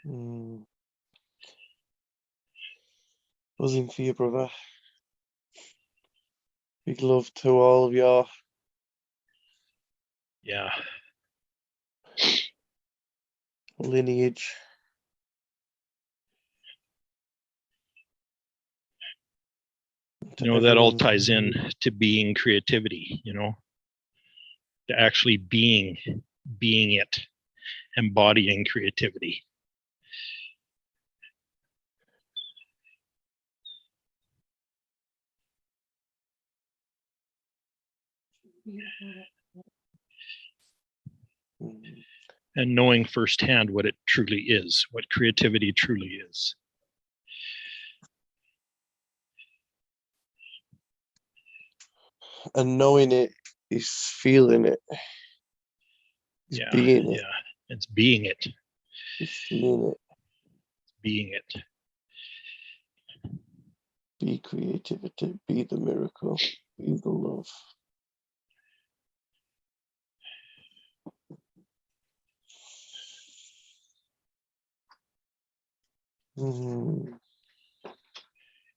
Mm. Buzzing for you, brother. Big love to all of your lineage. That all ties in to being creativity, to actually being it, embodying creativity. And knowing firsthand what it truly is, what creativity truly is. And knowing it is feeling it. It's being it. Yeah, it's being it. It's seeing it. Being it. Be creativity, be the miracle, be the love.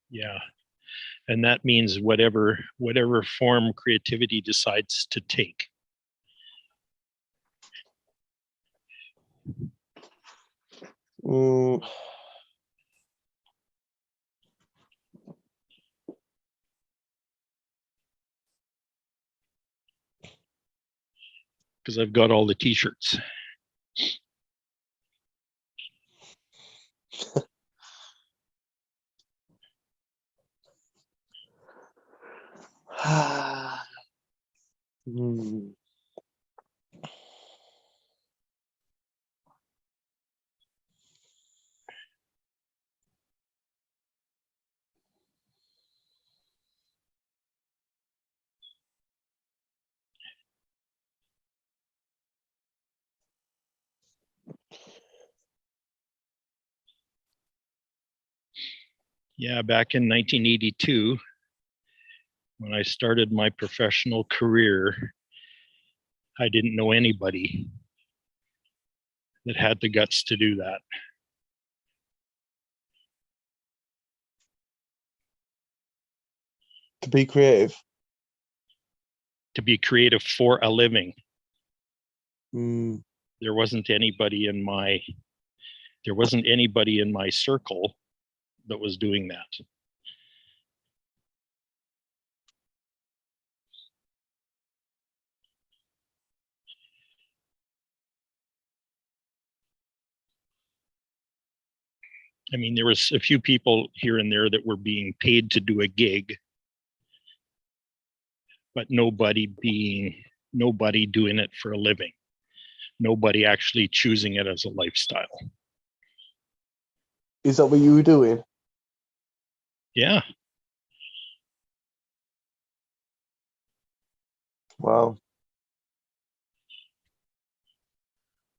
Yeah. And that means whatever form creativity decides to take. Because I've got all the t-shirts. Yeah, back in 1982, when I started my professional career, I didn't know anybody that had the guts to do that. To be creative. To be creative for a living. There wasn't anybody in my circle that was doing that. I mean, there was a few people here and there that were being paid to do a gig, but nobody doing it for a living. Nobody actually choosing it as a lifestyle. Is that what you were doing? Yeah. Wow.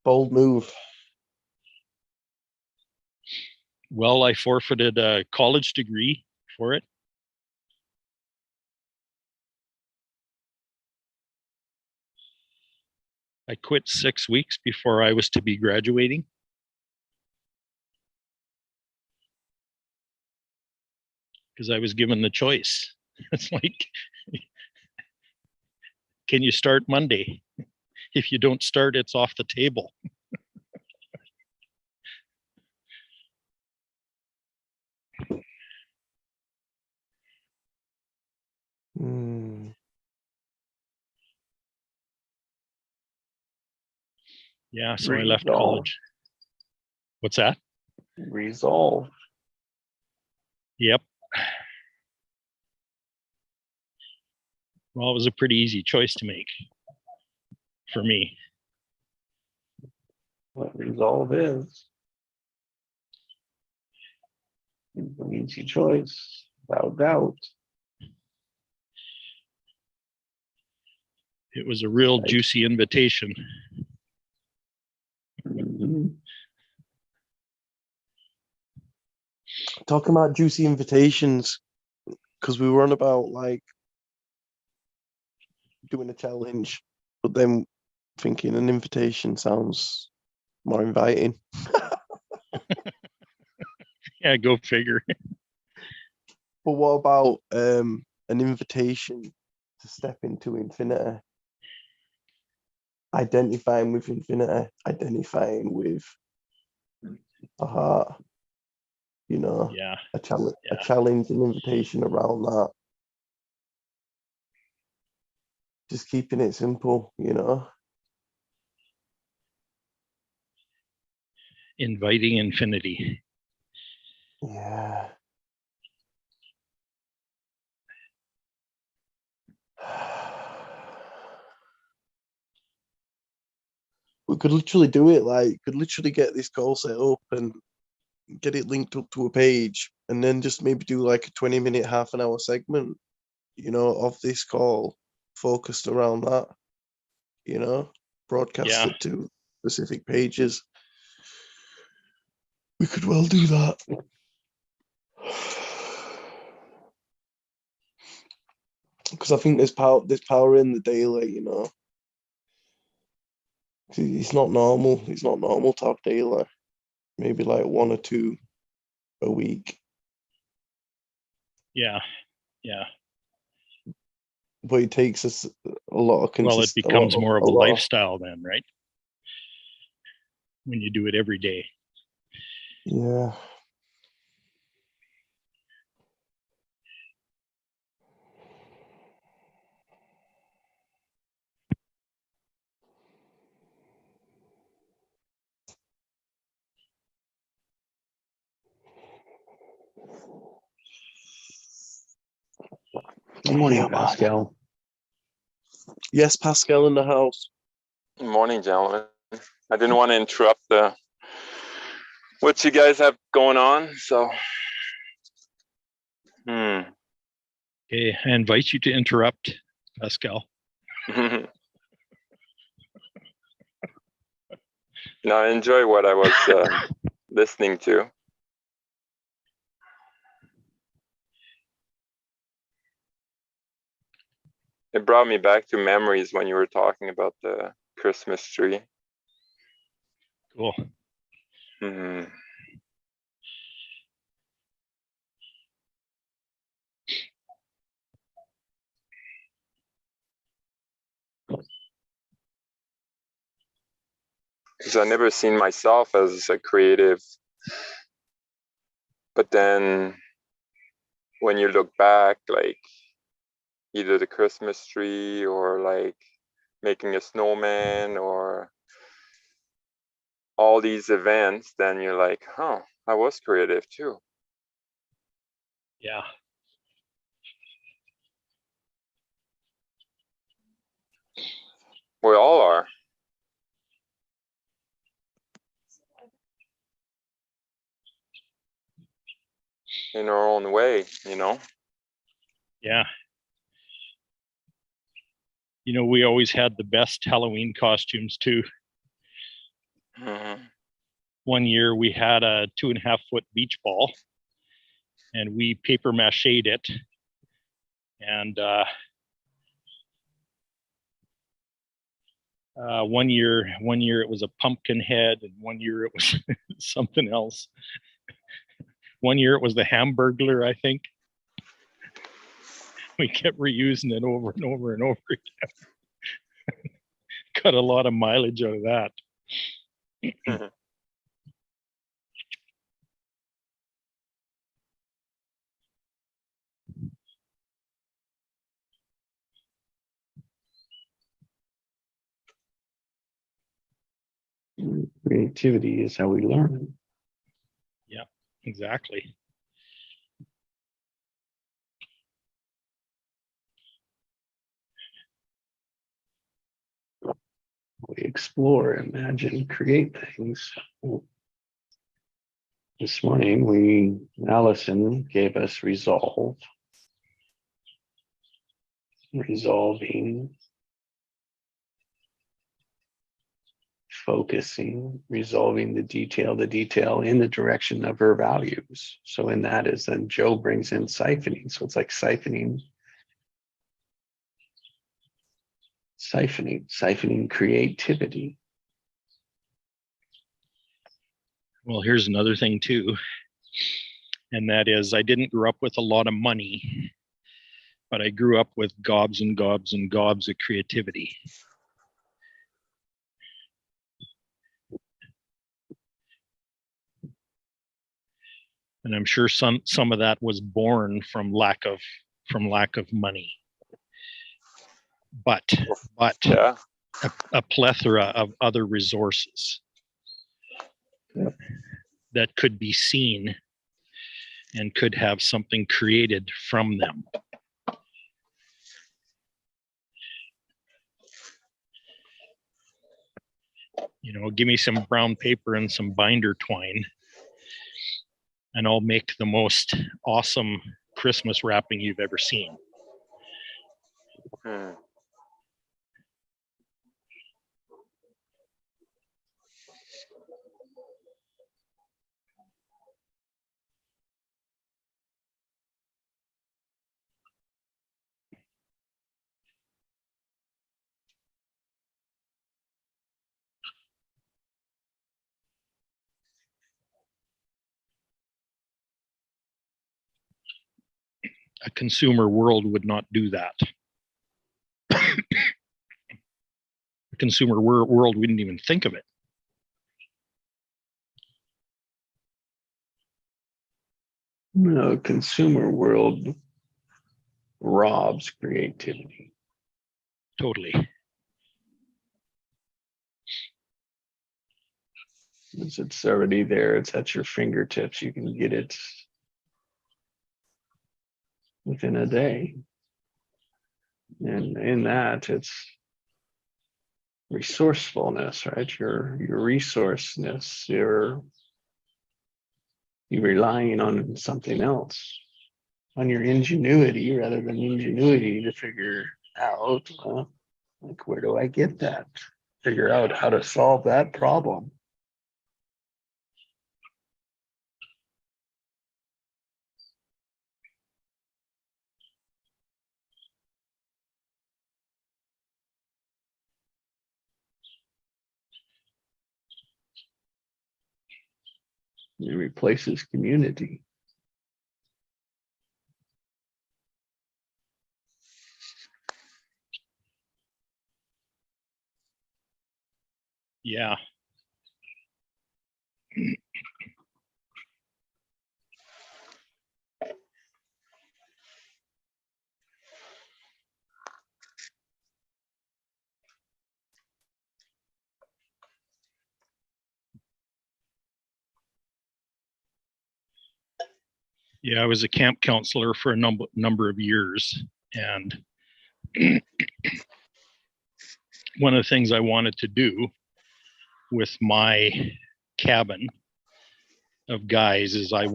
Bold move. Well, I forfeited a college degree for it. I quit 6 weeks before I was to be graduating. Because I was given the choice. It's like, can you start Monday? If you don't start, it's off the table. Yeah, so I left college. What's that? Resolve. Yep. Well, it was a pretty easy choice to make for me. What resolve is. It's an easy choice, without doubt. It was a real juicy invitation. Talking about juicy invitations, because we were on about like doing a challenge, but then thinking an invitation sounds more inviting. Yeah, go figure. But what about an invitation to step into infinity? Identifying with infinity, identifying with the heart, you know, Yeah, a yeah. challenge, an invitation around that. Just keeping it simple, you know. Inviting infinity. Yeah. We could literally do it, like, could literally get this call set up and get it linked up to a page, and then just maybe do like a 20-minute, half an hour segment, you know, of this call focused around that, you know, Yeah. broadcasted to specific pages. We could well do that. Because I think there's power in the daily, you know. It's not normal. It's not normal to have daily. Maybe like one or two a week. Yeah. Yeah. But it takes us a lot of Well, it consist, becomes more of a a lot of, lifestyle then, right? When you do it every day. yeah. Good morning, Yeah, man. Pascal. Yes, Pascal in the house. Good morning, gentlemen. I didn't want to interrupt what you guys have going on, so. Okay, I invite you to interrupt, Pascal. No, I enjoy what I was listening to. It brought me back to memories when you were talking about the Christmas tree. Cool. Because I never seen myself as a creative, but then when you look back, like either the Christmas tree or like making a snowman or all these events, then you're like, huh, I was creative too. Yeah. We all are. In our own way, you know? Yeah. You know, we always had the best Halloween costumes too. One year we had a 2.5-foot beach ball and we paper mache'd it. And one year it was a pumpkin head, and one year it was something else. One year it was the Hamburglar, I think. We kept reusing it over and over and over again. Got a lot of mileage out of that. Creativity is how we learn. Yeah, exactly. We explore, imagine, create things. This morning, Allison gave us resolve, resolving, focusing, resolving the detail in the direction of her values. So in that is then Joe brings in siphoning. So it's like siphoning creativity. Well, here's another thing too. And that is, I didn't grow up with a lot of money, but I grew up with gobs and gobs and gobs of creativity. And I'm sure some of that was born from lack of money. But Yeah. a plethora of other resources that could be seen and could have something created from them. You know, give me some brown paper and some binder twine, and I'll make the most awesome Christmas wrapping you've ever seen. Hmm. A consumer world would not do that. The consumer world wouldn't even think of it. No, consumer world robs creativity. Totally. It's already there. It's at your fingertips. You can get it within a day. And in that, it's resourcefulness, right? Your resourceness, you're relying on something else, on your ingenuity rather than ingenuity to figure out, like, where do I get that? Figure out how to solve that problem. It replaces community. Yeah. Yeah, I was a camp counselor for a number of years, and one of the things I wanted to do with my cabin of guys is I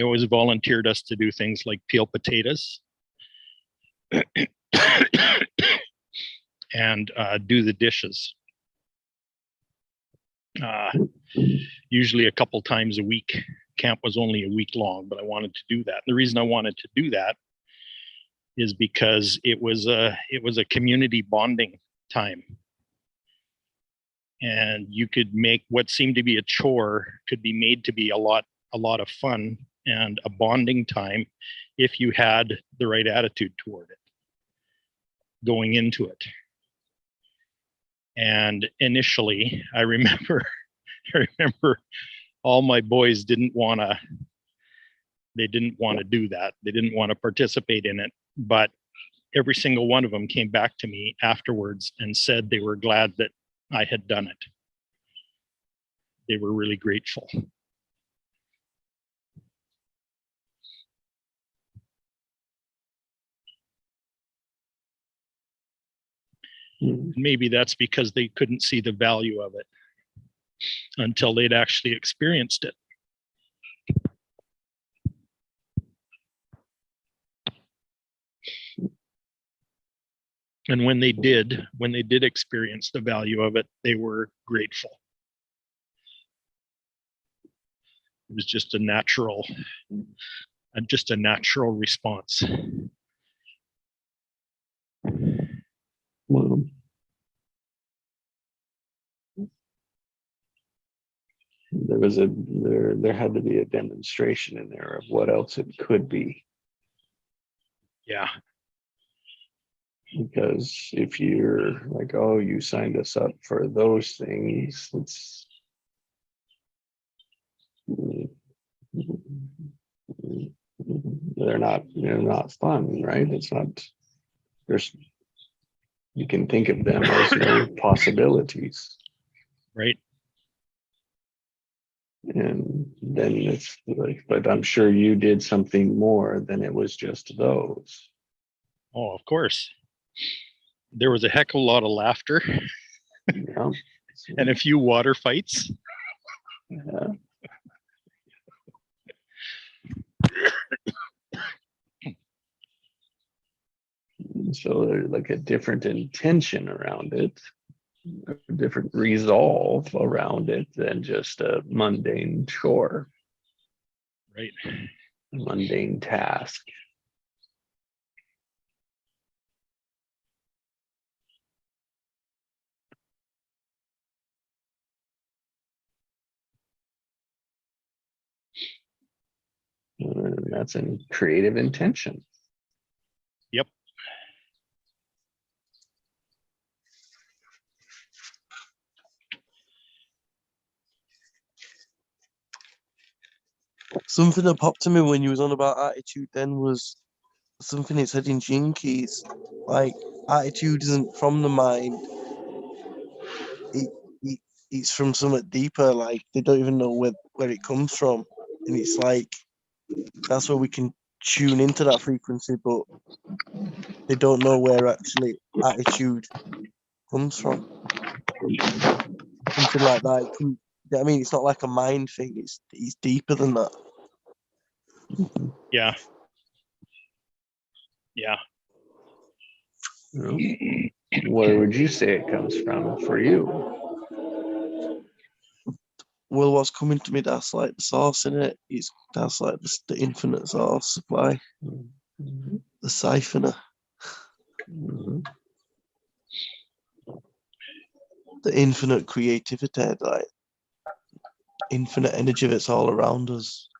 always volunteered us to do things like peel potatoes and do the dishes. Usually a couple times a week. Camp was only a week long, but I wanted to do that. And the reason I wanted to do that is because it was a community bonding time. And you could make what seemed to be a chore could be made to be a lot of fun and a bonding time if you had the right attitude toward it going into it. And initially, I remember all my boys didn't want to do that. They didn't want to participate in it. But every single one of them came back to me afterwards and said they were glad that I had done it. They were really grateful. Maybe that's because they couldn't see the value of it until they'd actually experienced it. And when they did experience the value of it, they were grateful. It was just a natural response. Well, there had to be a demonstration in there of what else it could be. Yeah. Because if you're like, oh, you signed us up for those things, it's they're not fun, right? It's not, there's, you can think of them as no possibilities. Right. And then it's like, but I'm sure you did something more than it was just those. Oh, of course. There was a heck of a lot of laughter Yeah. and a few water fights. Yeah. So there's like a different intention around it, a different resolve around it than just a mundane chore, Right. a mundane task. And that's a creative intention. Yep. Something that popped to me when you was on about attitude then was something it said in Gene Keys. Like, attitude isn't from the mind. It, it it's from something deeper. Like, they don't even know where it comes from. And it's like, that's where we can tune into that frequency, but they don't know where actually attitude comes from. Something like that. It can, I mean, it's not like a mind thing. It's deeper than that. Yeah. Yeah. Where would you say it comes from for you? Well, what's coming to me, that's like the source in it. That's like the infinite source supply, Mhm. the siphoner, Mhm. the infinite creativity, like infinite energy that's all around us.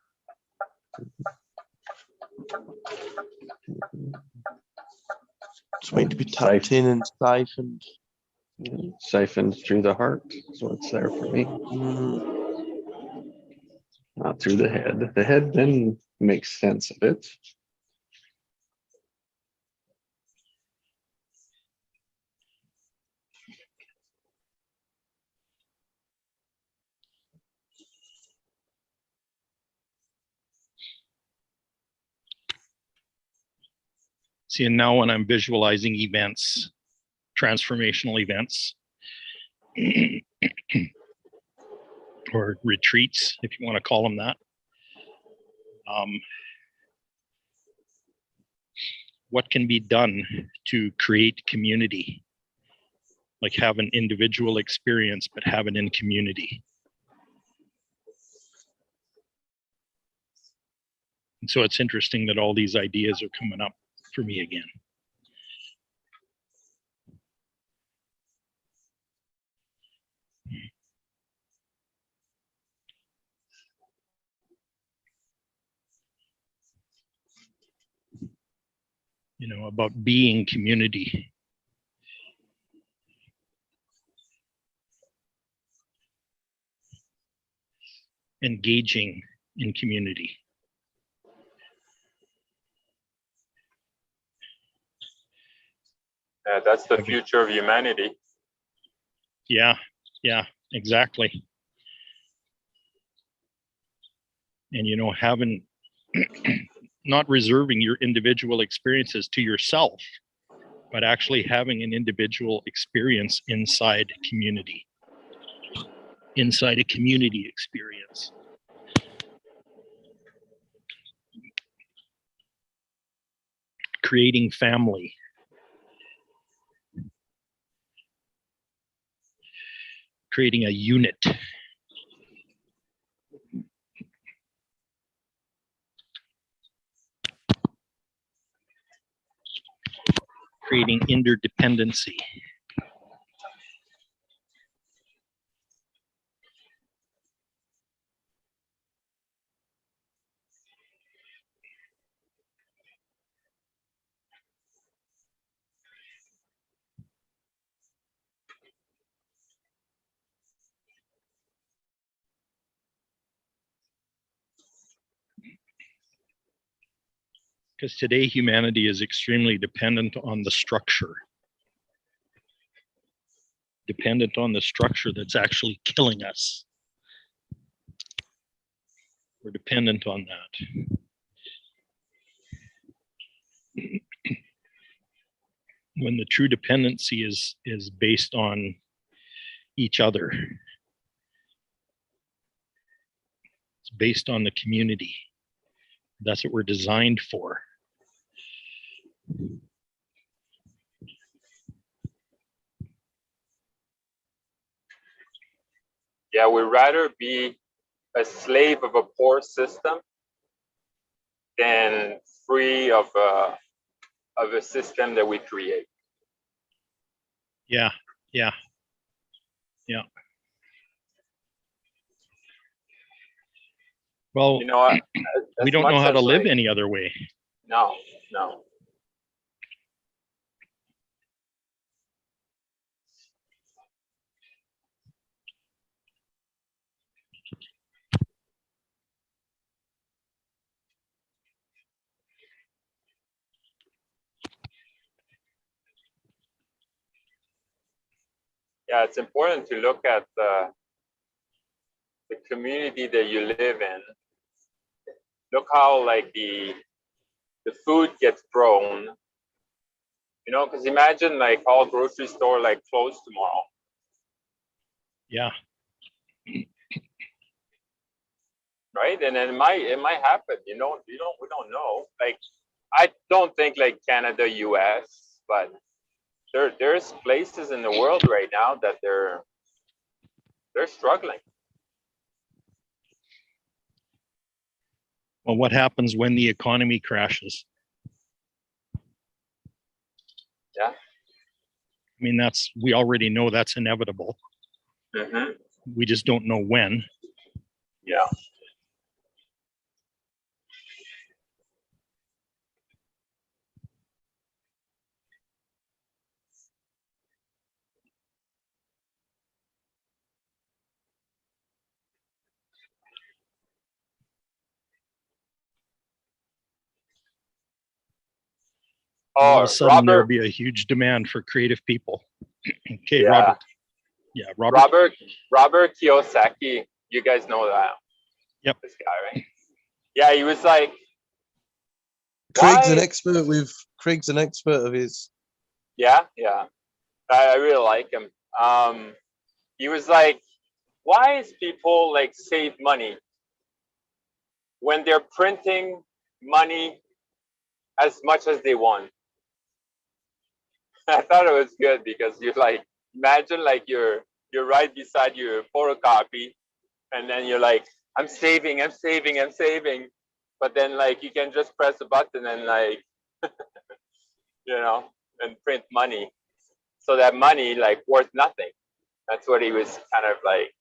It's meant to be tapped in and siphoned. Siphoned through the heart is what's there for me. Not through the head. The head then makes sense of it. See, and now when I'm visualizing events, transformational events, or retreats, if you want to call them that, what can be done to create community? Like have an individual experience, but have it in community. And so it's interesting that all these ideas are coming up for me again. You know, about being community. Engaging in community. Yeah, that's the future of humanity. Yeah, yeah, exactly. And, you know, having, not reserving your individual experiences to yourself, but actually having an individual experience inside community, inside a community experience. Creating family. Creating a unit. Creating interdependency. Because today humanity is extremely dependent on the structure. Dependent on the structure that's actually killing us. We're dependent on that. When the true dependency is based on each other. It's based on the community. That's what we're designed for. Yeah, we'd rather be a slave of a poor system than free of a system that we create. Yeah, yeah, yeah. Well, You know, we don't know how to live any other way. No. Yeah, it's important to look at the community that you live in. Look how like the food gets grown. You know, because imagine like all grocery store like closed tomorrow. Yeah. Right, and then it might happen. We don't know. Like, I don't think like Canada, US, but there's places in the world right now that they're struggling. Well, what happens when the economy crashes? Yeah. I mean, we already know that's inevitable. Mm-hmm. We just don't know when. Yeah. All of Oh, a sudden, there'll Robert. be a huge demand for creative people. Okay, Yeah. Robert. Yeah, Robert. Robert Kiyosaki. You guys know that. Yep. This guy, right? Yeah, he was like, Craig's why? an expert of his. Yeah. I really like him. He was like, why is people like save money when they're printing money as much as they want? I thought it was good because you're like, imagine like you're right beside your photocopy, and then you're like, I'm saving, but then like you can just press a button and like, and print money, so that money like worth nothing. That's what he was kind of like,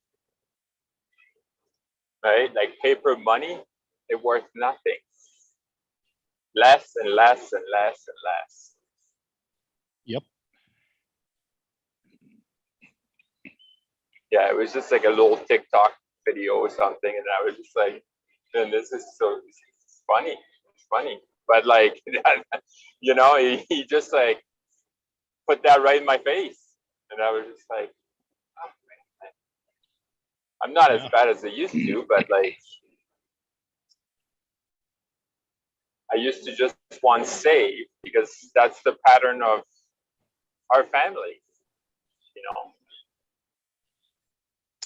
right? Like paper money, it worth nothing. Less and less and less and less. Yep. Yeah, it was just like a little TikTok video or something, and I was just like, man, this is so funny. It's funny. But like, he just like put that right in my face. And I was just like, oh, man. I'm not as bad as I used to, but like, I used to just want to save because that's the pattern of our family.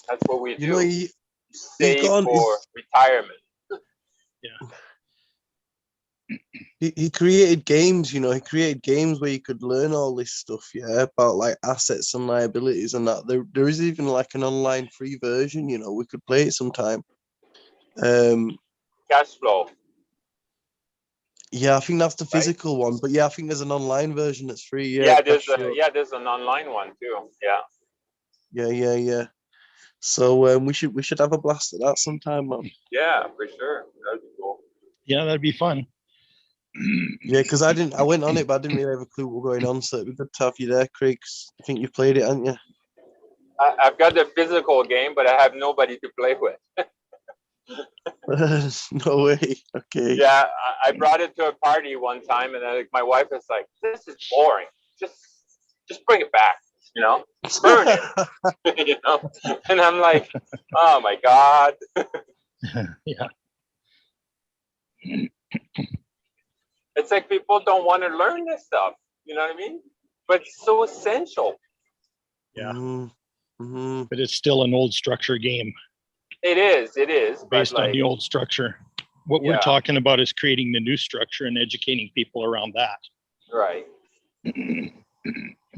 That's what we do. Save for retirement. Yeah. He created games, he created games where you could learn all this stuff, about like assets and liabilities and that. There is even like an online free version, we could play it sometime. Cash flow. Yeah, I think that's the physical one, but yeah, I think there's an online version that's free. Yeah, there's an online one too. Yeah. Yeah. So we should have a blast at that sometime, man. Yeah, for sure. That'd be cool. Yeah, that'd be fun. Yeah, because I went on it, but I didn't really have a clue what was going on, so it'd be good to have you there, Craig. I think you played it, haven't you? I've got the physical game, but I have nobody to play with. No way. Okay. Yeah, I brought it to a party one time, and my wife was like, "This is boring. Just bring it back. You know, burn it." You know, and I'm like, "Oh my god." Yeah. It's like people don't want to learn this stuff. You know what I mean? But it's so essential. Yeah. Mm-hmm. But it's still an old structure game It is. It is. But based on like, the old structure. What we're Yeah. talking about is creating the new structure and educating people around that. right.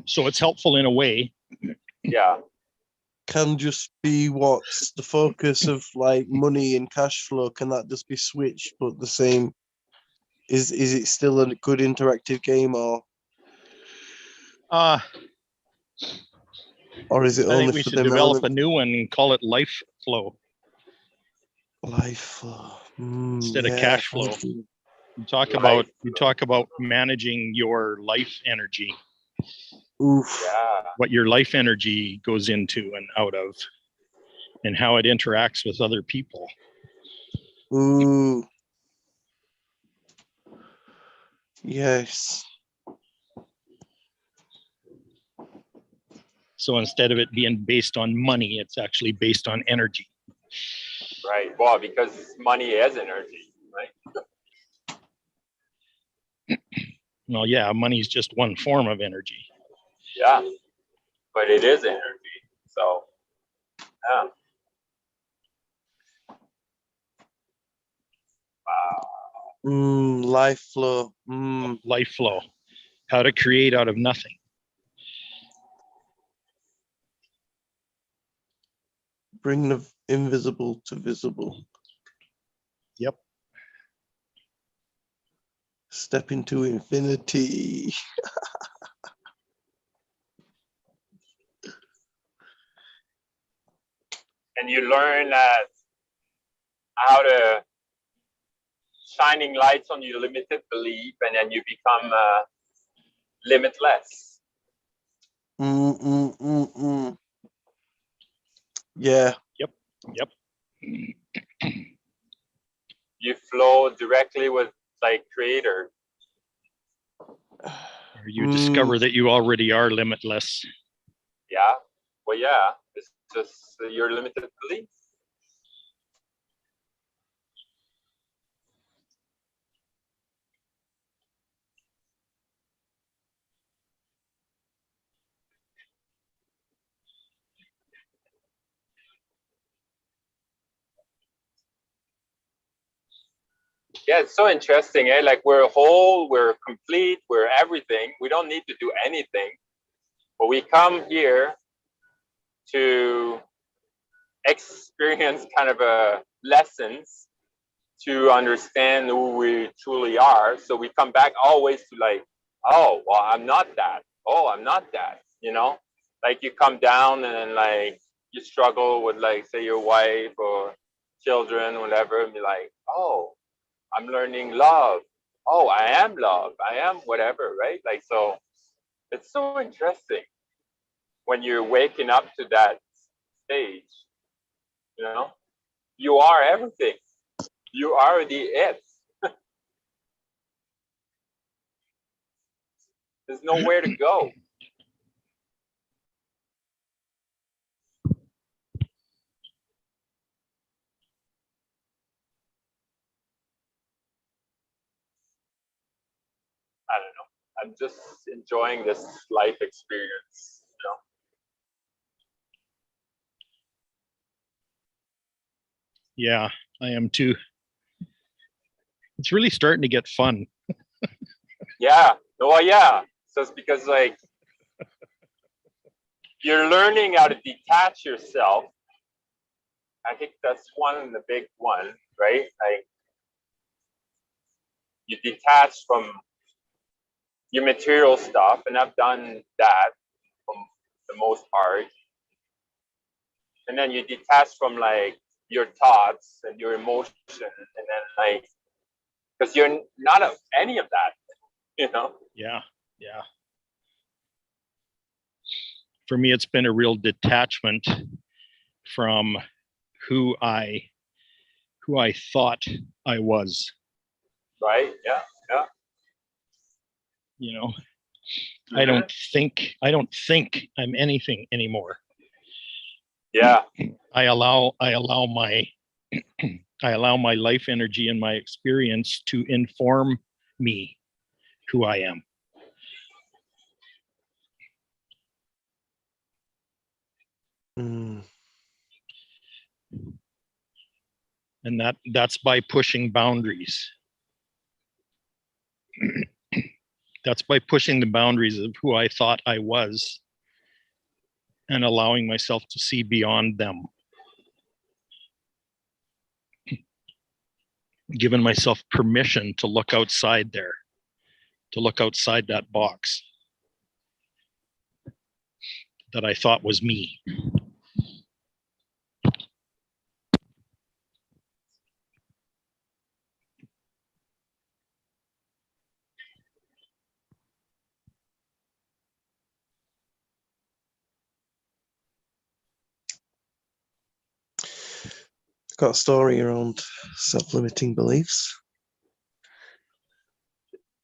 So it's helpful in a way. Yeah. Can just be what's the focus of like money and cash flow. Can that just be switched but the same? Is it still a good interactive game or Uh, is it I only think we for should them develop a elements? new one and call it life flow Life flow. instead of Yeah, cash flow. thank you. You talk Life about managing your life energy, Oof. Yeah. what your life energy goes into and out of, and how it interacts with other people. Ooh. Yes. So instead of it being based on money, it's actually based on energy. Right. Well, because money is energy, right? Well, yeah, money is just one form of energy. Yeah. But it is energy. So, yeah. Wow. Life flow. Life flow, how to create out of nothing. Bring the invisible to visible. Yep. Step into infinity. And you learn that how to shining lights on your limited belief, and then you become limitless. Yeah. Yep. You flow directly with like creator. Or you discover that you already are limitless. Yeah. Well, yeah. It's just your limited belief. Yeah, it's so interesting, eh? Like we're whole, we're complete, we're everything. We don't need to do anything. But we come here to experience kind of a lessons to understand who we truly are. So we come back always to like, oh, well, I'm not that. Oh, I'm not that. You know, like you come down and then like you struggle with like say your wife or children, whatever, and be like, oh, I'm learning love. Oh, I am love. I am whatever, right? Like so, it's so interesting when you're waking up to that stage. You know, you are everything. You are the it. There's nowhere to go. I don't know. I'm just enjoying this life experience. You know? Yeah, I am too. It's really starting to get fun. Yeah. Oh, yeah. So it's because like you're learning how to detach yourself. I think that's one of the big one, right? Like you detach from your material stuff, and I've done that for the most part. And then you detach from like your thoughts and your emotions, and then like because you're not of any of that, you know. Yeah. For me, it's been a real detachment from who I who I thought I was. Right. Yeah. Yeah. You know, I don't think I'm anything anymore. Yeah. I allow my I allow my life energy and my experience to inform me who I am. Mm. And that's by pushing boundaries. That's by pushing the boundaries of who I thought I was and allowing myself to see beyond them. Giving myself permission to look outside there, to look outside that box that I thought was me. Got a story around self-limiting beliefs.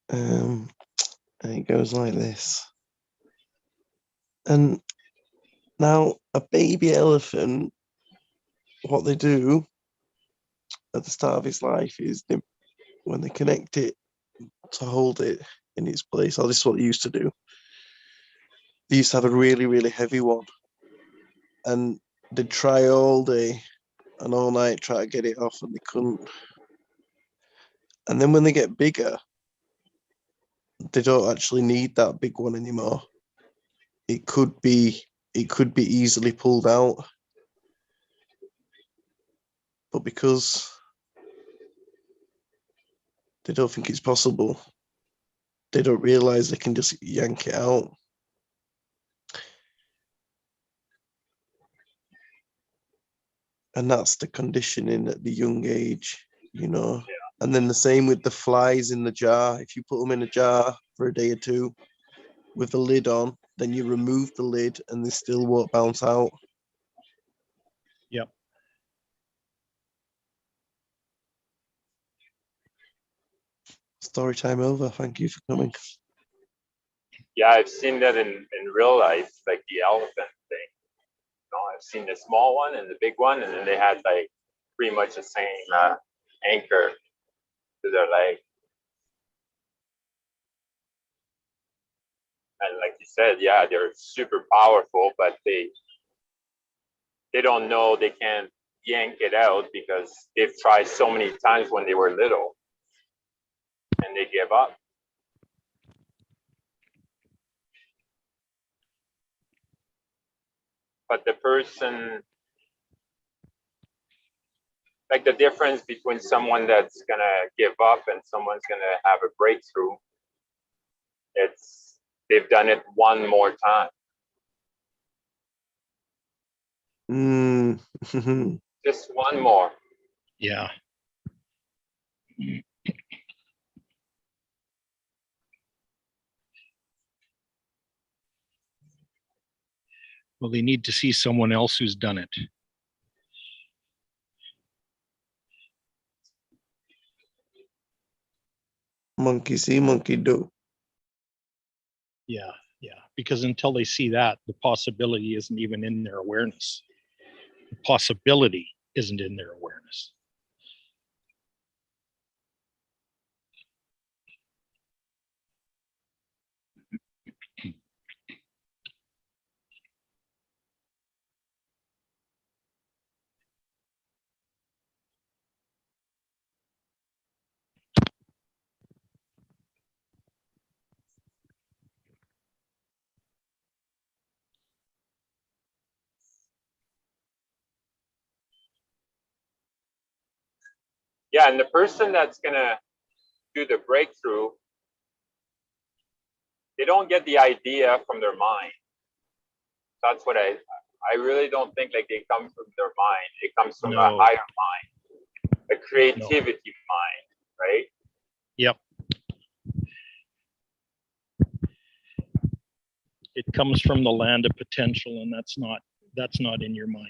And it goes like this. And now a baby elephant, what they do at the start of its life is when they connect it to hold it in its place, or this is what they used to do. They used to have a really, really heavy one. And they'd try all day and all night, try to get it off, and they couldn't. And then when they get bigger, they don't actually need that big one anymore. It could be easily pulled out. But because they don't think it's possible, they don't realize they can just yank it out. And that's the conditioning at the young age, you know. Yeah. And then the same with the flies in the jar. If you put them in a jar for a day or two with the lid on, then you remove the lid and they still won't bounce out. Yep. Story time over. Thank you for coming. Yeah. I've seen that in real life, like the elephant thing. You know, I've seen the small one and the big one, and then they had like pretty much the same anchor to their leg. And like you said, yeah, they're super powerful, but they don't know they can't yank it out because they've tried so many times when they were little, and they give up. But the person, like the difference between someone that's gonna give up and someone's gonna have a breakthrough, it's they've done it one more time. Just one more. Yeah. Well, they need to see someone else who's done it. Monkey see, monkey do. Yeah, yeah. Because until they see that, the possibility isn't even in their awareness. The possibility isn't in their awareness. Yeah, and the person that's gonna do the breakthrough, they don't get the idea from their mind. That's what I really don't think like they come from their mind. It comes from a higher mind, a creativity mind, right? Yep. It comes from the land of potential, and that's not in your mind.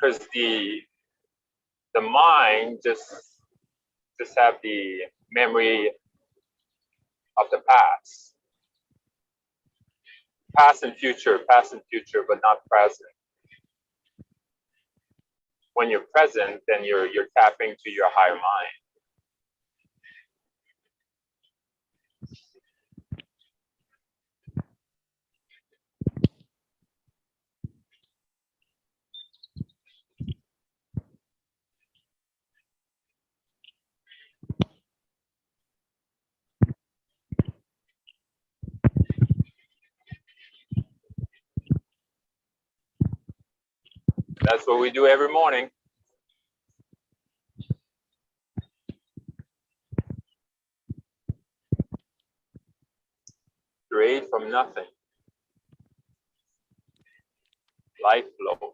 because the mind just have the memory of the past and future, but not present. When you're present, then you're tapping to your higher mind. That's what we do every morning. Create from nothing. Life flow.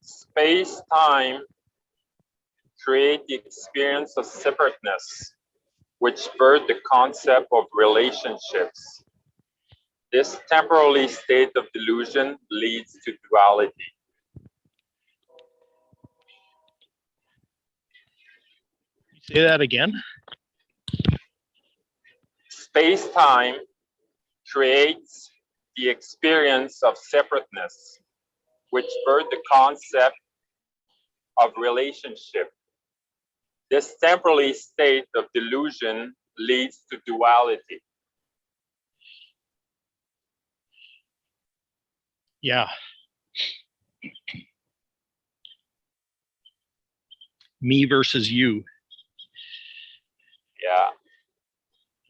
Space-time create the experience of separateness, which birthed the concept of relationships. This temporary state of delusion leads to duality. Say that again. Space-time creates the experience of separateness, which birthed the concept of relationship. This temporary state of delusion leads to duality. Yeah. Me versus you. Yeah.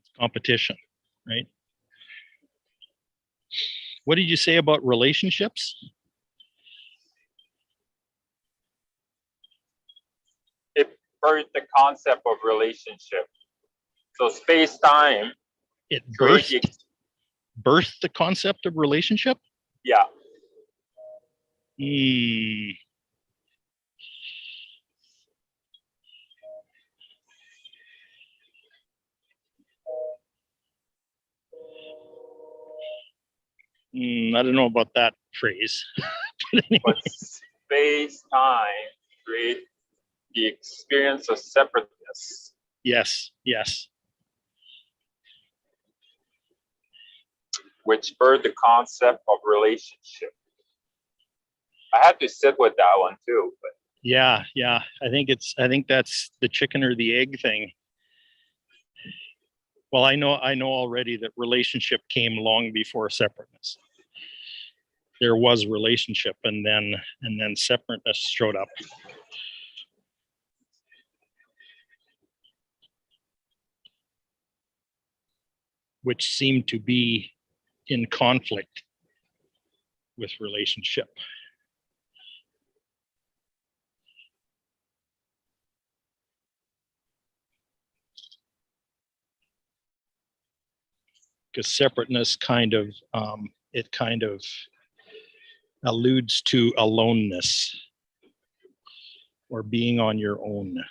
It's competition, right? What did you say about relationships? It birthed the concept of relationship. So space-time It creates birthed the concept of relationship? yeah. I don't know about that phrase. But anyway. But space-time creates the experience of separateness. Yes, yes. Which birthed the concept of relationship. I had to sit with that one too. But Yeah. I think that's the chicken or the egg thing. Well, I know already that relationship came long before separateness. There was relationship, and then separateness showed up. Which seemed to be in conflict with relationship. Because separateness kind of alludes to aloneness or being on your own.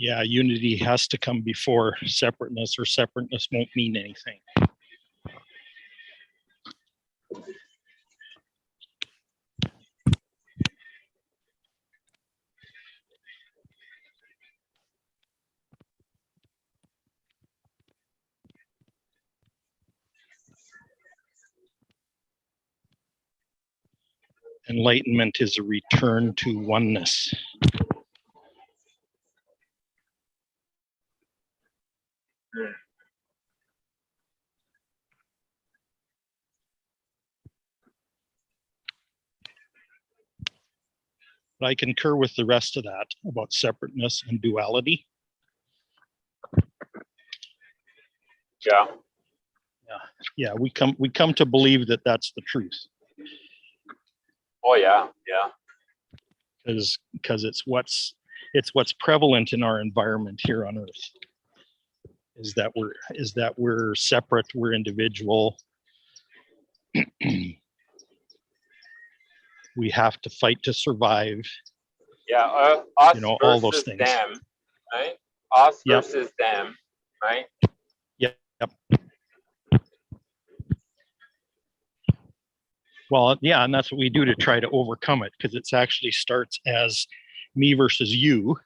Yeah, unity has to come before separateness, or separateness won't mean anything. Enlightenment is a return to oneness. But I concur with the rest of that about separateness and duality. Yeah, we come to believe that that's the truth. oh yeah. Because it's what's prevalent in our environment here on Earth. Is that we're separate, we're individual. We have to fight to survive. Yeah, us all those versus things. them, right? Us Yep. versus them, right? Yep. Well, yeah, and that's what we do to try to overcome it, because it actually starts as me versus you.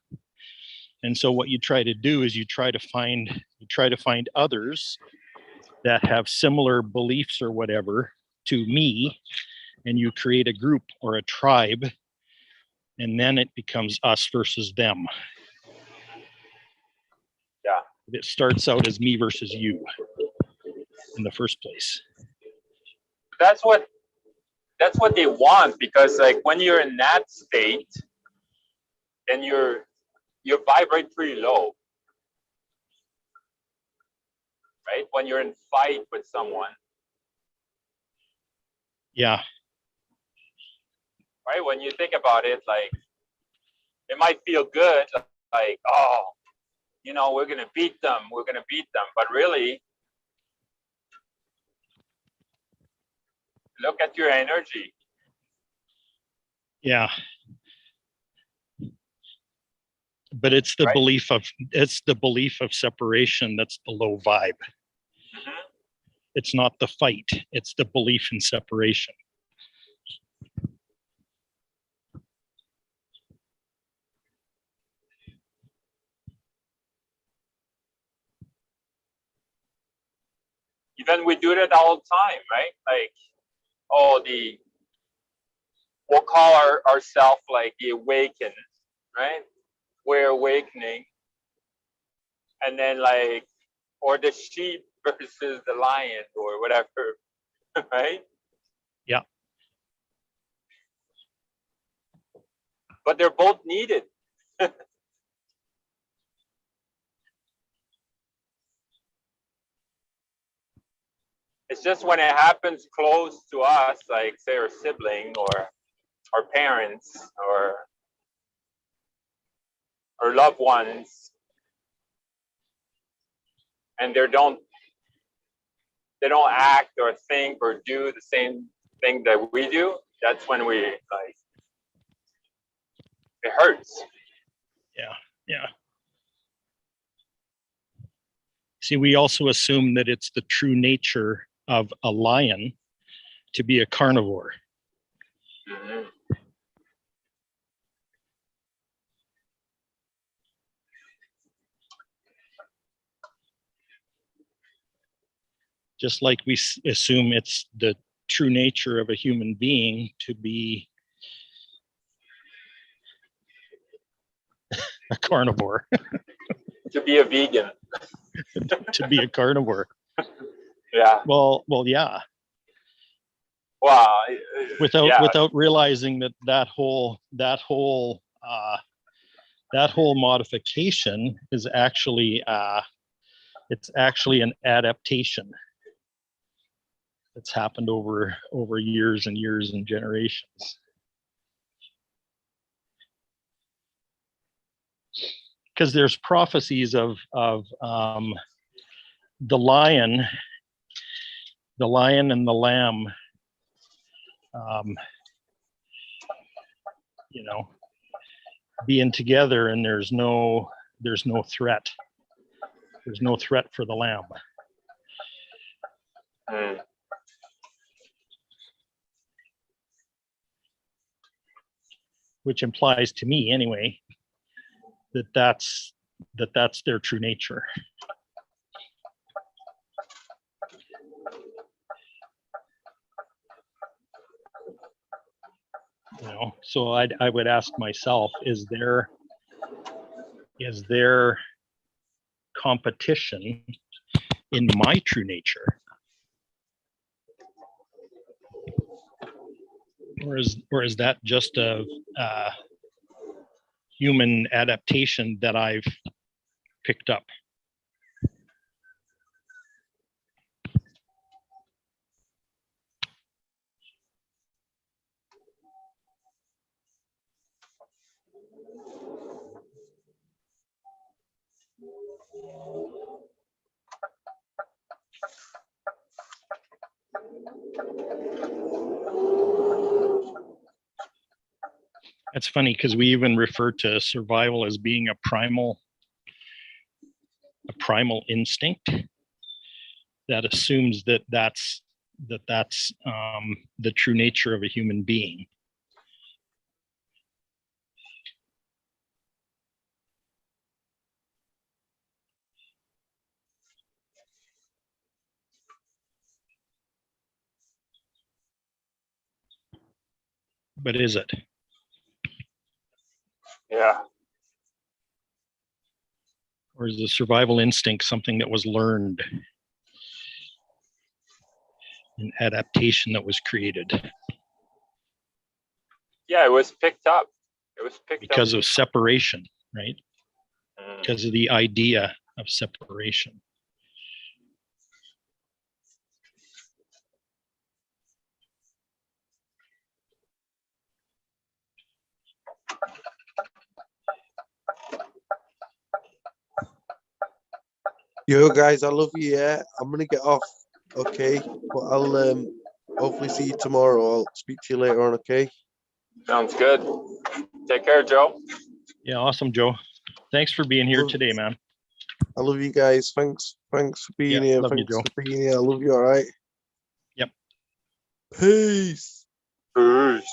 And so what you try to do is you try to find others that have similar beliefs or whatever to me, and you create a group or a tribe, and then it becomes us versus them. Yeah. It starts out as me versus you in the first place. That's what they want, because like when you're in that state, then you vibrate pretty low, right? When you're in fight with someone, Yeah. right? When you think about it, like it might feel good, like, oh, you know, we're gonna beat them, but really, look at your energy. Yeah. But it's the Right. belief of separation that's the low vibe. Mhm. It's not the fight, it's the belief in separation. Even we do that all the time, right? Like, oh, we'll call ourselves like the awakened, right? We're awakening, and then like, or the sheep versus the lion, or whatever, right? Yeah. But they're both needed. It's just when it happens close to us, like say our sibling or our parents or our loved ones, and they don't act or think or do the same thing that we do, that's when we like, it hurts. Yeah. See, we also assume that it's the true nature of a lion to be a carnivore. Mhm. Just like we assume it's the true nature of a human being to be a carnivore. To be a vegan. To be a carnivore. Yeah. Well, yeah. Well, Without realizing that whole modification is actually it's actually an adaptation that's happened over years and years and generations. Because there's prophecies of the lion and the lamb, you know, being together, and there's no threat. There's no threat for the lamb. Mm. Which implies to me, anyway, that's their true nature. You know, so I would ask myself, is there competition in my true nature, or is that just a human adaptation that I've picked up? It's funny because we even refer to survival as being a primal instinct that assumes that's the true nature of a human being. But is it? Yeah. Or is the survival instinct something that was learned? An adaptation that was created Yeah, it was picked up. It was picked because up. of separation, right? Mm. Because of the idea of separation. Yo, guys, I love you. Yeah, I'm gonna get off. Okay, but I'll hopefully see you tomorrow. I'll speak to you later on. Okay. Sounds good. Take care, Joe. Yeah, awesome, Joe. Thanks for being here Love- today, man. I love you guys. Thanks for being Yeah, here. love you, Thanks Joe. for being here. I love you. All right. Yep. Peace. Peace.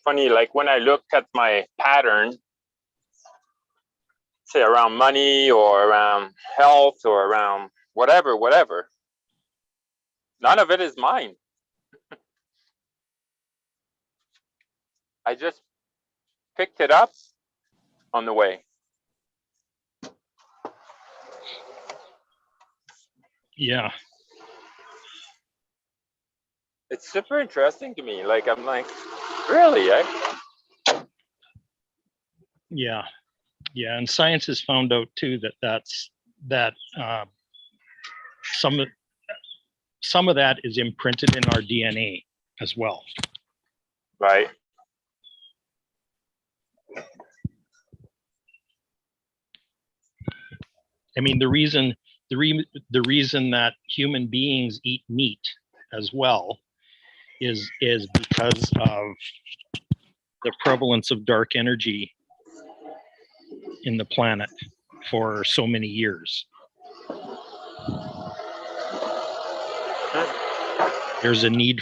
Funny, like when I look at my pattern, say around money or around health or around whatever, none of it is mine. I just picked it up on the way. Yeah. It's super interesting to me. Like, I'm like, really, eh? Yeah. Yeah. And science has found out too that some of that is imprinted in our DNA as well. Right. I mean, the reason that human beings eat meat as well is because of the prevalence of dark energy in the planet for so many years. There's a need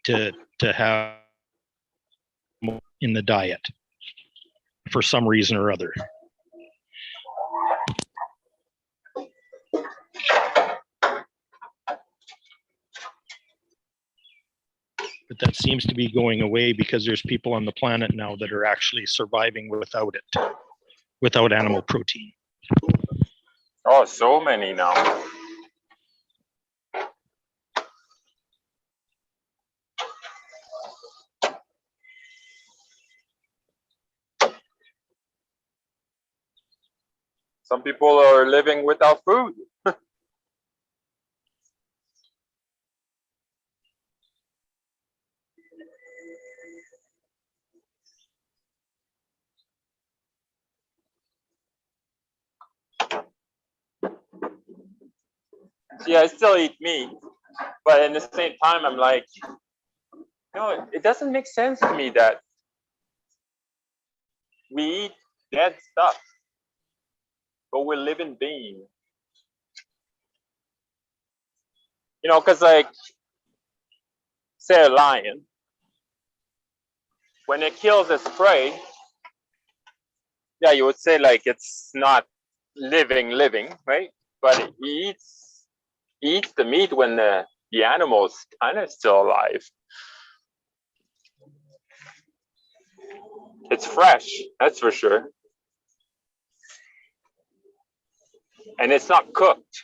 to have in the diet for some reason or other. But that seems to be going away because there's people on the planet now that are actually surviving without it, without animal protein. Oh, so many now. Some people are living without food. See, I still eat meat, but at the same time, I'm like, no, it doesn't make sense to me that we eat dead stuff, but we're living beings. You know, because like, say a lion, when it kills its prey, yeah, you would say like it's not living, right? But it eats the meat when the animal's kind of still alive. It's fresh, that's for sure. And it's not cooked.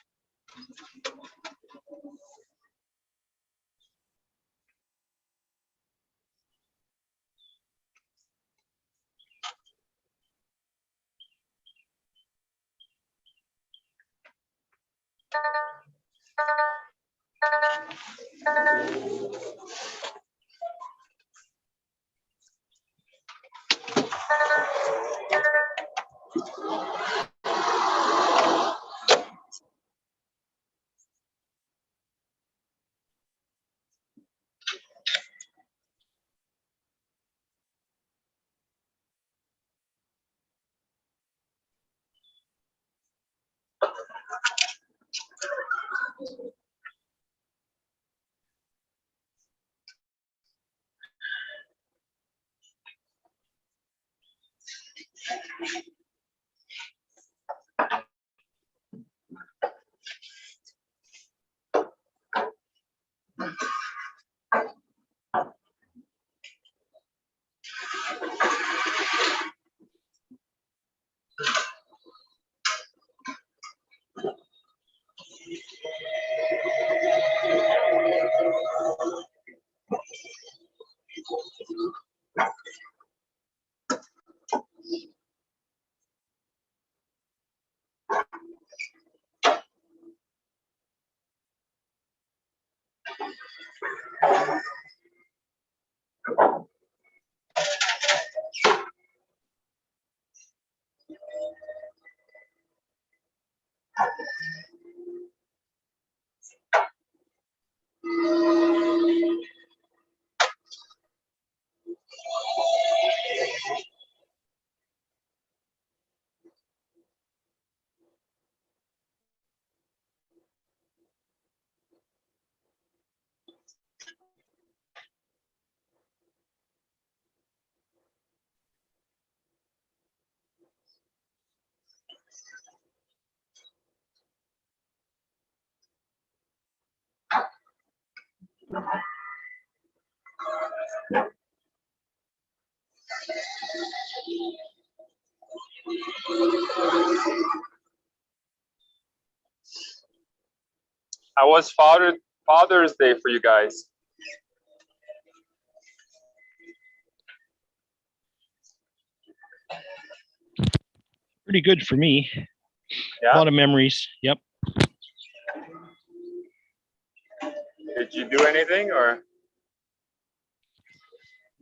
How was Father's Day for you guys? Pretty good for me. A Yeah. lot of memories. Yep. Did you do anything or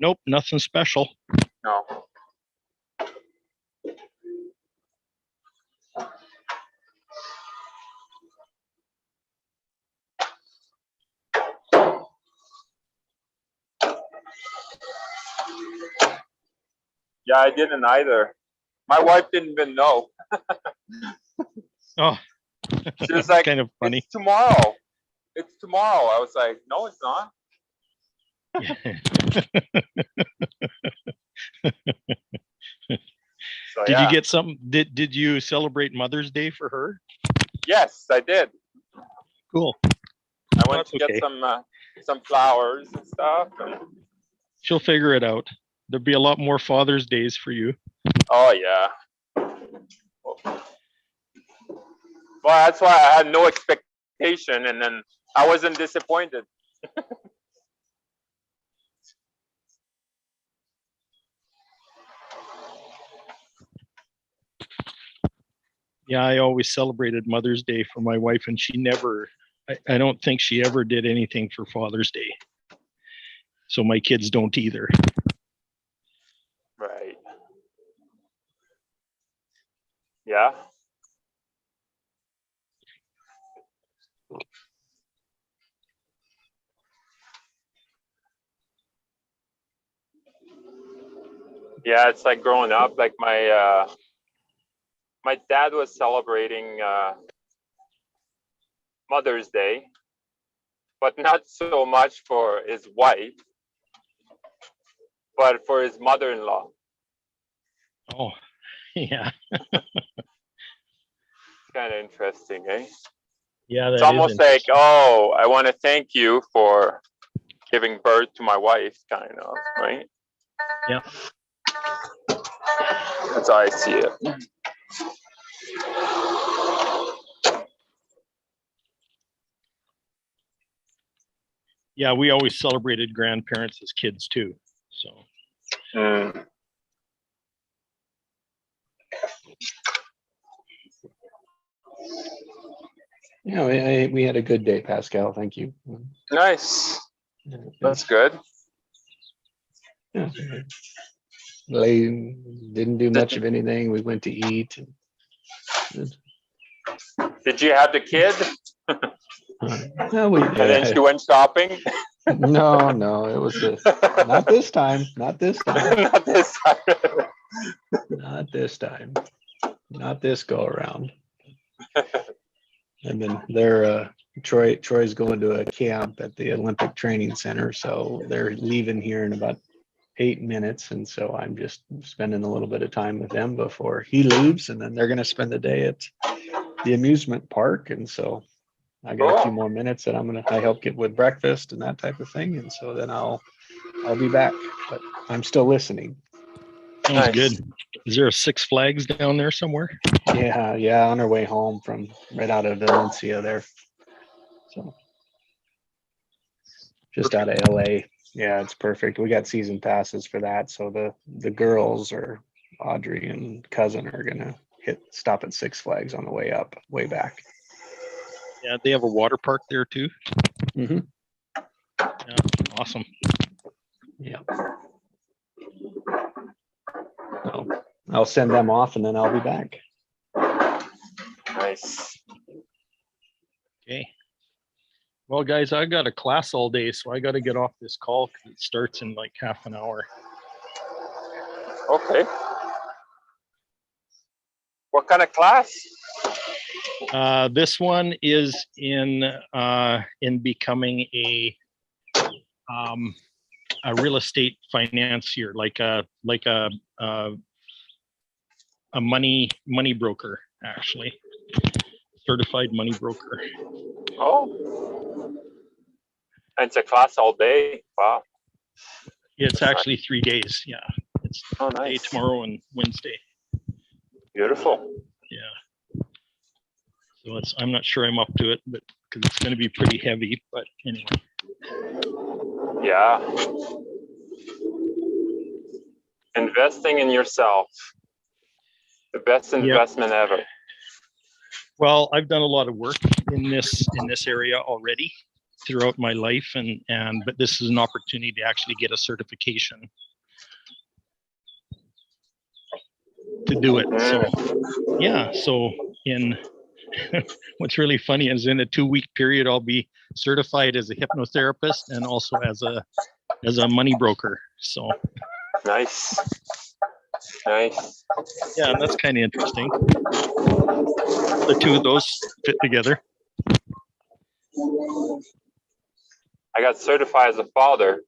Nope, nothing special. no? Yeah, I didn't either. My wife didn't even know. Oh, She was like, kind of funny. "It's tomorrow. It's tomorrow." I was like, "No, it's not." So, Did yeah. you get something? Did you celebrate Mother's Day for her? Yes, I did. Cool. I went That's to get okay. some flowers and stuff. And, She'll figure it out. There'll be a lot more Father's Days for you. oh yeah. Well, that's why I had no expectation, and then I wasn't disappointed. Yeah, I always celebrated Mother's Day for my wife, and I don't think she ever did anything for Father's Day. So my kids don't either. Right. Yeah. Yeah, it's like growing up. Like my dad was celebrating Mother's Day, but not so much for his wife, but for his mother-in-law. Oh, yeah. Kind of interesting, eh? Yeah, It's that is almost like, interesting. oh, I want to thank you for giving birth to my wife, kind of, right? Yeah. That's how I see it. Yeah, we always celebrated grandparents as kids too. So Mm. Yeah, we had a good day, Pascal. Thank you. Nice. Yeah, That's good. yeah. Didn't do much of anything. We went to eat. Did you have the kid? Well, we And then she went shopping? no, it was not this time. Not this time. Not this time. Not this time. Not this go around. And then Troy's going to a camp at the Olympic Training Center, so they're leaving here in about 8 minutes, and so I'm just spending a little bit of time with them before he leaves, and then they're going to spend the day at the amusement park, and so I got a few more minutes that I help get with breakfast and that type of thing, and so then I'll be back, but I'm still listening. Sounds Nice. good. Is there a Six Flags down there somewhere? Yeah, on our way home from right out of Valencia there. So just out of LA. Yeah, it's perfect. We got season passes for that. So the girls or Audrey and cousin are gonna stop at Six Flags on the way back. Yeah, they have a water park there too. Mm-hmm. Yeah, awesome. Yeah. So I'll send them off and then I'll be back. Nice. Okay. Well, guys, I got a class all day, so I got to get off this call because it starts in like half an hour. Okay. What kind of class? This one is in becoming a real estate financier, like a money broker, actually, certified money broker. Oh. And it's a class all day. Wow. It's actually 3 days. Yeah, it's Oh, today, nice. tomorrow, and Wednesday. Beautiful. Yeah. So I'm not sure I'm up to it, but because it's going to be pretty heavy. But anyway. Yeah. Investing in yourself. The best investment ever. Well, I've done a lot of work in this area already throughout my life, but this is an opportunity to actually get a certification to do it. So yeah, so in what's really funny is in a 2-week period, I'll be certified as a hypnotherapist and also as a money broker. So nice. Nice. Yeah, and that's kind of interesting. The two of those fit together. I got certified as a father.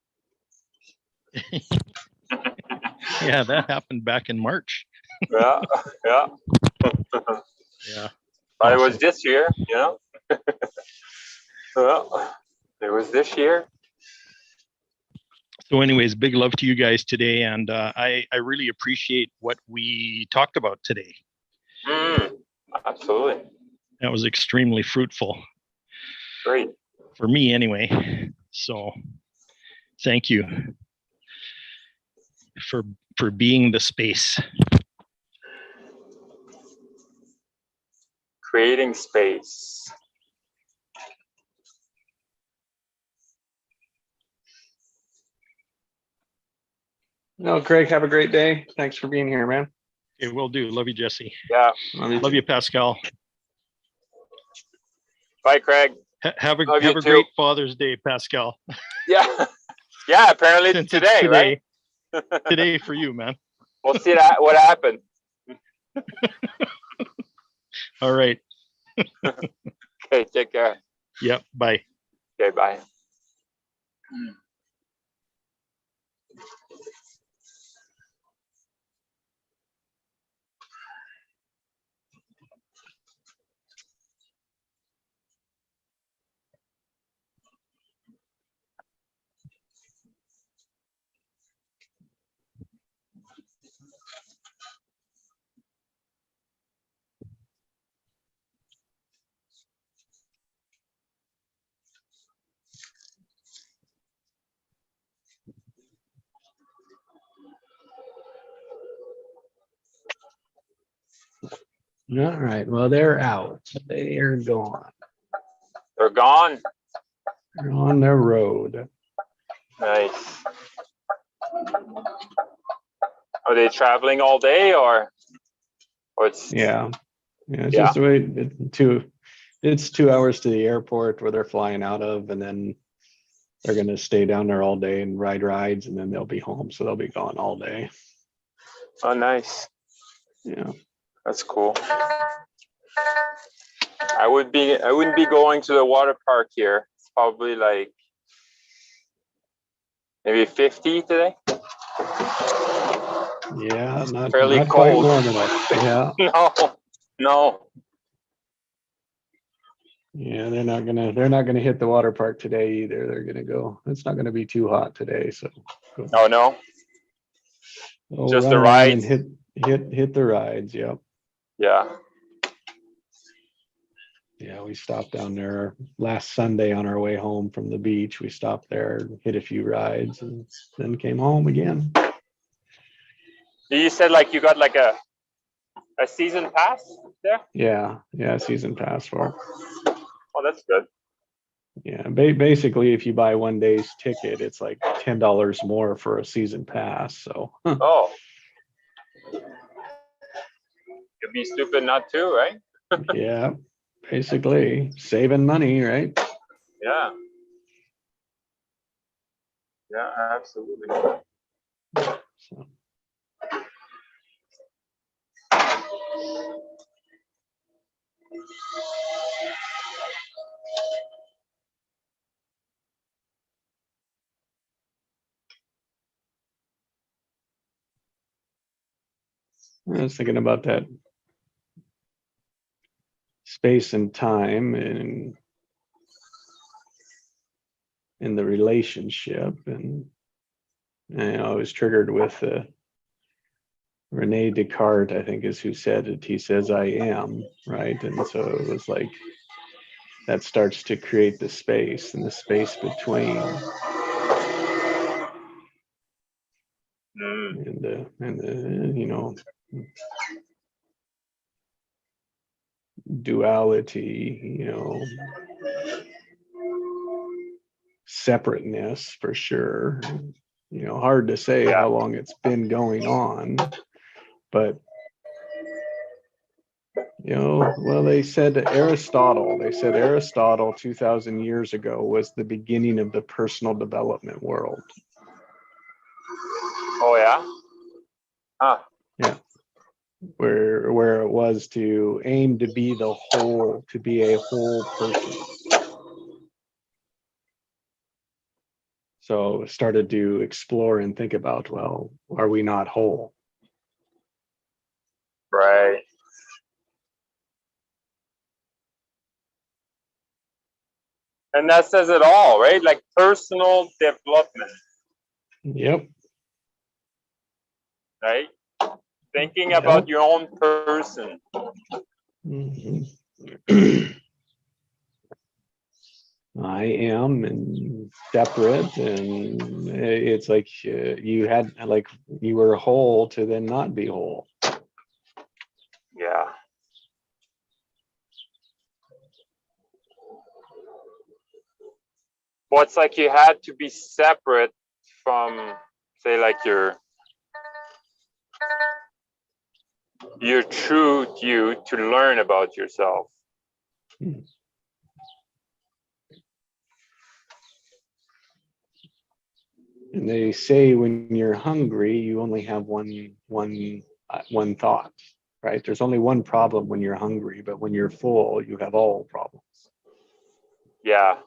Yeah, that happened back in March. Yeah. Yeah. But It was this year, you know? Well, it was this year. So anyways, big love to you guys today. And I really appreciate what we talked about today. Absolutely. That was extremely fruitful. Great. For me anyway. So thank you for being the space. Creating space. No, Craig, have a great day. Thanks for being here, man. Okay, will do. Love you, Jesse. Yeah. Love you, Pascal. Bye, Craig. Have a great Father's Day, Pascal. Yeah. Yeah, apparently it's today, right? Today for you, man. We'll see what happened. All right. Okay, take care. Yep, bye. Okay, bye. All right. Well, they're out. They are gone. gone. They're on their road. Nice. Are they traveling all day or it's Yeah. Yeah, it's Yeah. just the way it's 2 hours to the airport where they're flying out of, and then they're gonna stay down there all day and ride rides, and then they'll be home. So they'll be gone all day. Oh, nice. Yeah. That's cool. I wouldn't be going to the water park here. It's probably like maybe 50 today. Yeah, not Fairly not quite cold. warm enough. Yeah. No. Yeah, they're not gonna hit the water park today either. They're gonna go. It's not gonna be too hot today, so Oh no. go Just run the around and rides. hit the rides. Yep. Yeah. Yeah, we stopped down there last Sunday on our way home from the beach. We stopped there, hit a few rides, and then came home again. You said like you got like a season pass there? Yeah, season pass for it. Oh, that's good. Yeah, basically, if you buy one day's ticket, it's like $10 more for a season pass. So Oh. You'd be stupid not to, right? yeah, basically saving money, right? Yeah. Yeah, absolutely. So. I was thinking about that space and time and in the relationship, and I was triggered with Rene Descartes, I think is who said it. He says, "I am," right? And so it was like that starts to create the space and the space between and the duality, separateness for sure. Hard to say Yeah. how long it's been going on, but well, they said Aristotle 2,000 years ago was the beginning of the personal development world. Oh yeah? Huh. Yeah. Where it was to aim to be to be a whole person. So started to explore and think about, well, are we not whole? Right. And that says it all, right? Like personal development, Yep. right? Thinking Yep. about your own person. Mhm. I am and separate, and it's like you were whole to then not be whole. Yeah. Well, it's like you had to be separate from, say, like your true you to learn about yourself. And they say when you're hungry, you only have one thought, right? There's only one problem when you're hungry, but when you're full, you have all problems. Yeah.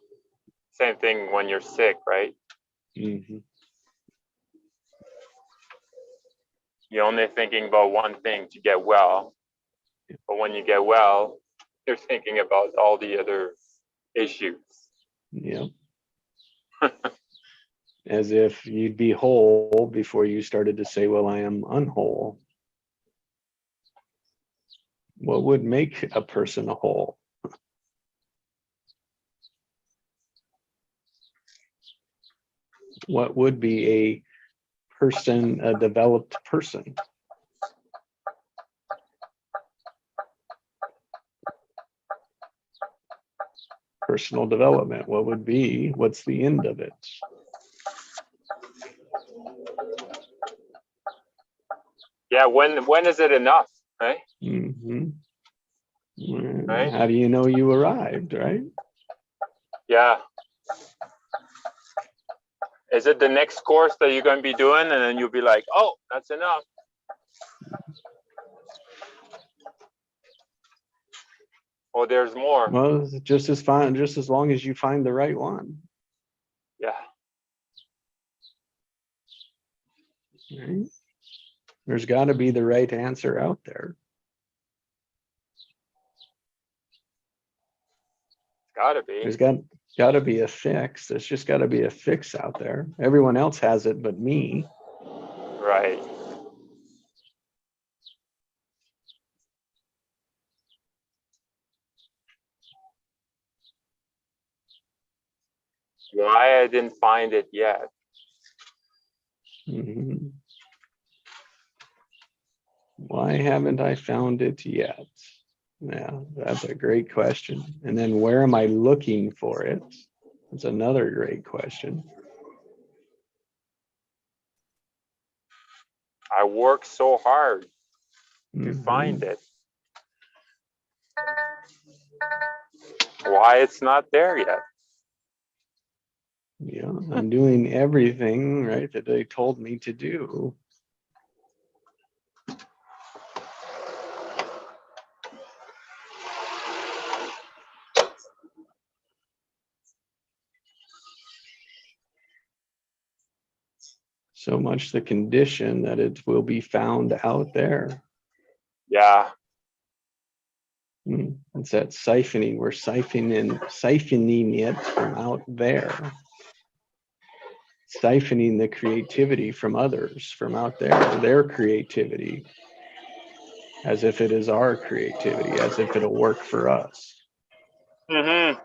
Same thing when you're sick, right? Mm-hmm. You're only thinking about one thing to get well. But when you get well, you're thinking about all the other issues. Yeah. As if you'd be whole before you started to say, well, I am unwhole. What would make a person a whole? What would be a developed person? personal development. What's the end of it? Yeah, when is it enough, right? Mm-hmm. Right. How do you know you arrived, right? Yeah. Is it the next course that you're going to be doing, and then you'll be like, oh, that's enough? Oh, there's more. Well, just as fine, just as long as you find the right one. Yeah. Right? There's got to be the right answer out there. Gotta be. There's got to be a fix. There's just got to be a fix out there. Everyone else has it but me. Right. Why I didn't find it yet? Mhm. Why haven't I found it yet? Yeah, that's a great question. And then where am I looking for it? That's another great question. I work so hard to Mhm. find it. Why it's not there yet? Yeah, I'm doing everything right that they told me to do. So much the condition that it will be found out there. Yeah. It's that siphoning. We're siphoning it from out there. Siphoning the creativity from others, from out there, their creativity, as if it is our creativity, as if it'll work for us. Mm-hmm.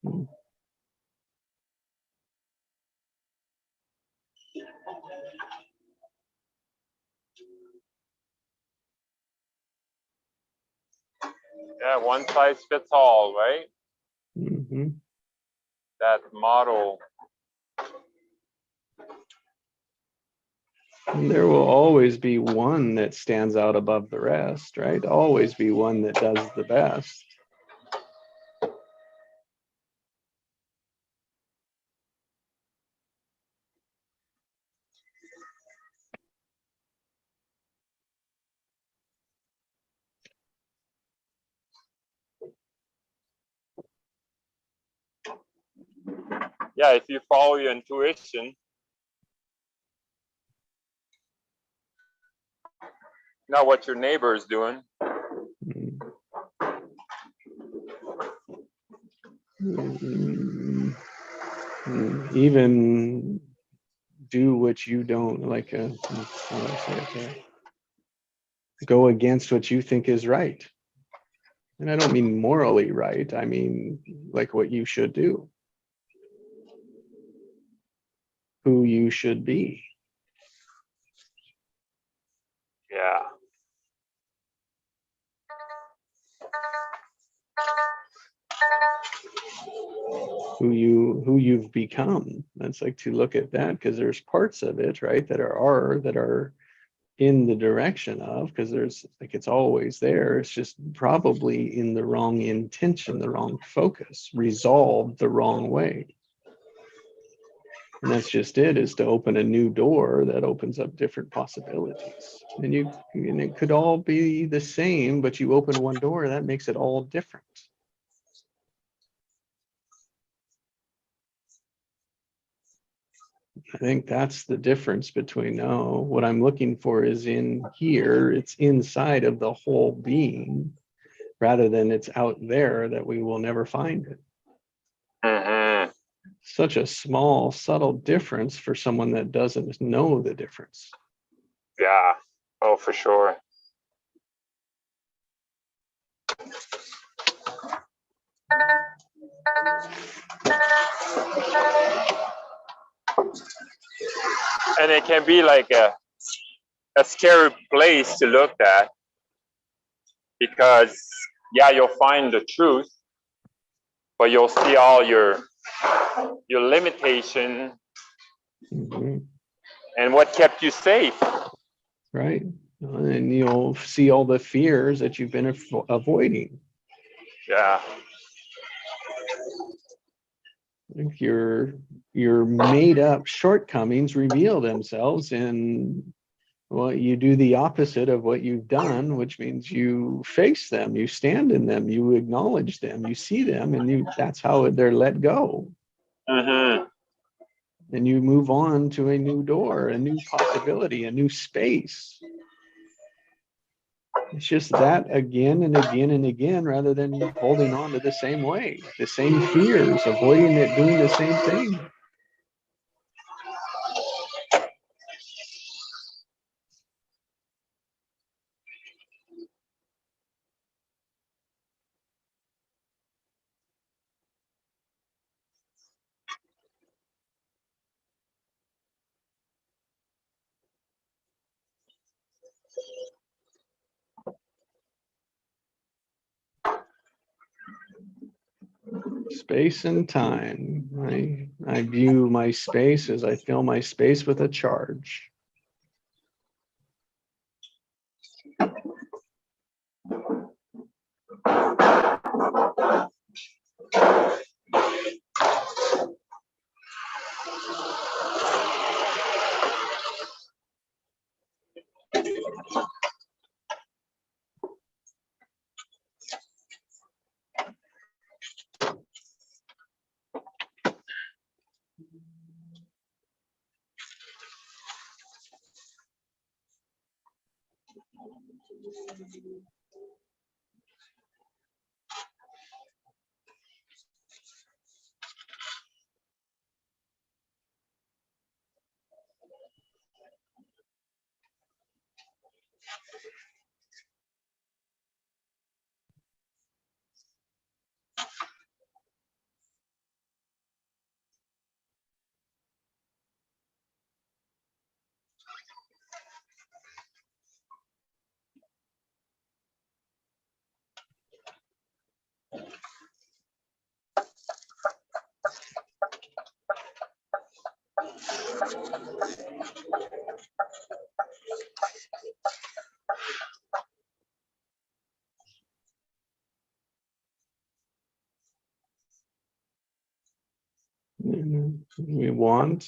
Hmm. Yeah, one size fits all, right? Mm-hmm. That model. And there will always be one that stands out above the rest, right? Always be one that does the best. Yeah, if you follow your intuition, not what your neighbor is doing. Even do what you don't like. How do I say it there? Go against what you think is right. And I don't mean morally right. I mean like what you should do, who you should be. Yeah. Who you've become. That's like to look at that, because there's parts of it, right, that are in the direction of, because there's like, it's always there. It's just probably in the wrong intention, the wrong focus, resolved the wrong way. And that's just it, is to open a new door that opens up different possibilities. And it could all be the same, but you open one door, that makes it all different. I think that's the difference between, oh, what I'm looking for is in here, it's inside of the whole being, rather than it's out there that we will never find it. Mm-hmm. Such a small, subtle difference for someone that doesn't know the difference. Yeah. Oh, for sure. And it can be like a scary place to look at, because yeah, you'll find the truth, but you'll see all your limitation Mhm. and what kept you safe. Right. And you'll see all the fears that you've been avoiding. Yeah. If your made up shortcomings reveal themselves, and well, you do the opposite of what you've done, which means you face them, you stand in them, you acknowledge them, you see them, and that's how they're let go. Mm-hmm. And you move on to a new door, a new possibility, a new space. It's just that again and again and again, rather than holding on to the same way, the same fears, avoiding it, doing the same thing. Space and time. I view my space as I fill my space with a charge.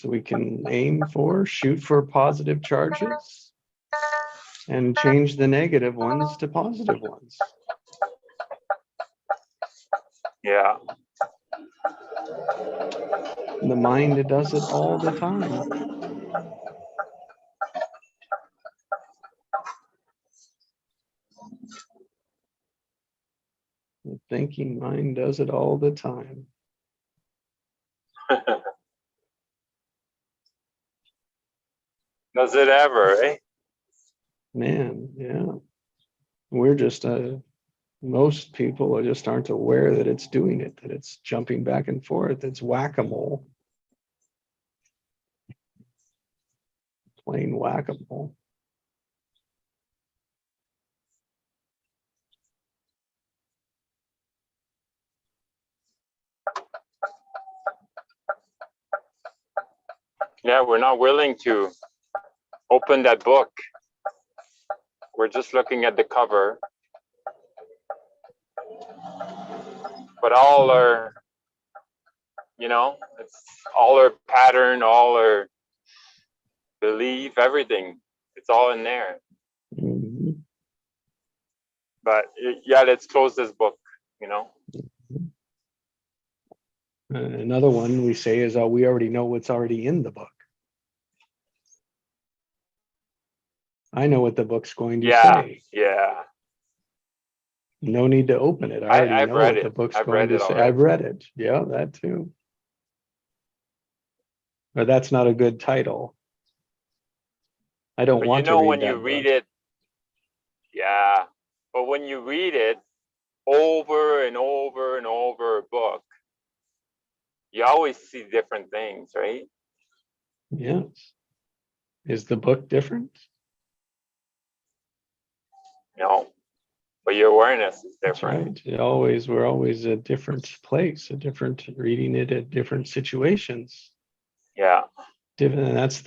We can aim for, shoot for positive charges and change the negative ones to positive ones. Yeah. The mind does it all the time. The thinking mind does it all the time. Does it ever, eh? Man, yeah. We're just most people just aren't aware that it's doing it, that it's jumping back and forth. It's whack-a-mole. Plain whack-a-mole. Yeah, we're not willing to open that book. We're just looking at the cover. But all our, it's all our pattern, all our belief, everything. It's all in there. Mm-hmm. But yeah, let's close this book, Another one we say is, we already know what's already in the book. I know what the book's going to say. Yeah. No need to open it. I already I've know read what the it. book's I've going read to it say. already. I've read it. Yeah, that too. But that's not a good title. I don't But want to read when that you book. read it, yeah. But when you read it over and over and over a book, you always see different things, right? Yes. Is the book different? you know, but your awareness is That's different. right. We're always a different place, a different reading it at different situations. Yeah. Different, and that's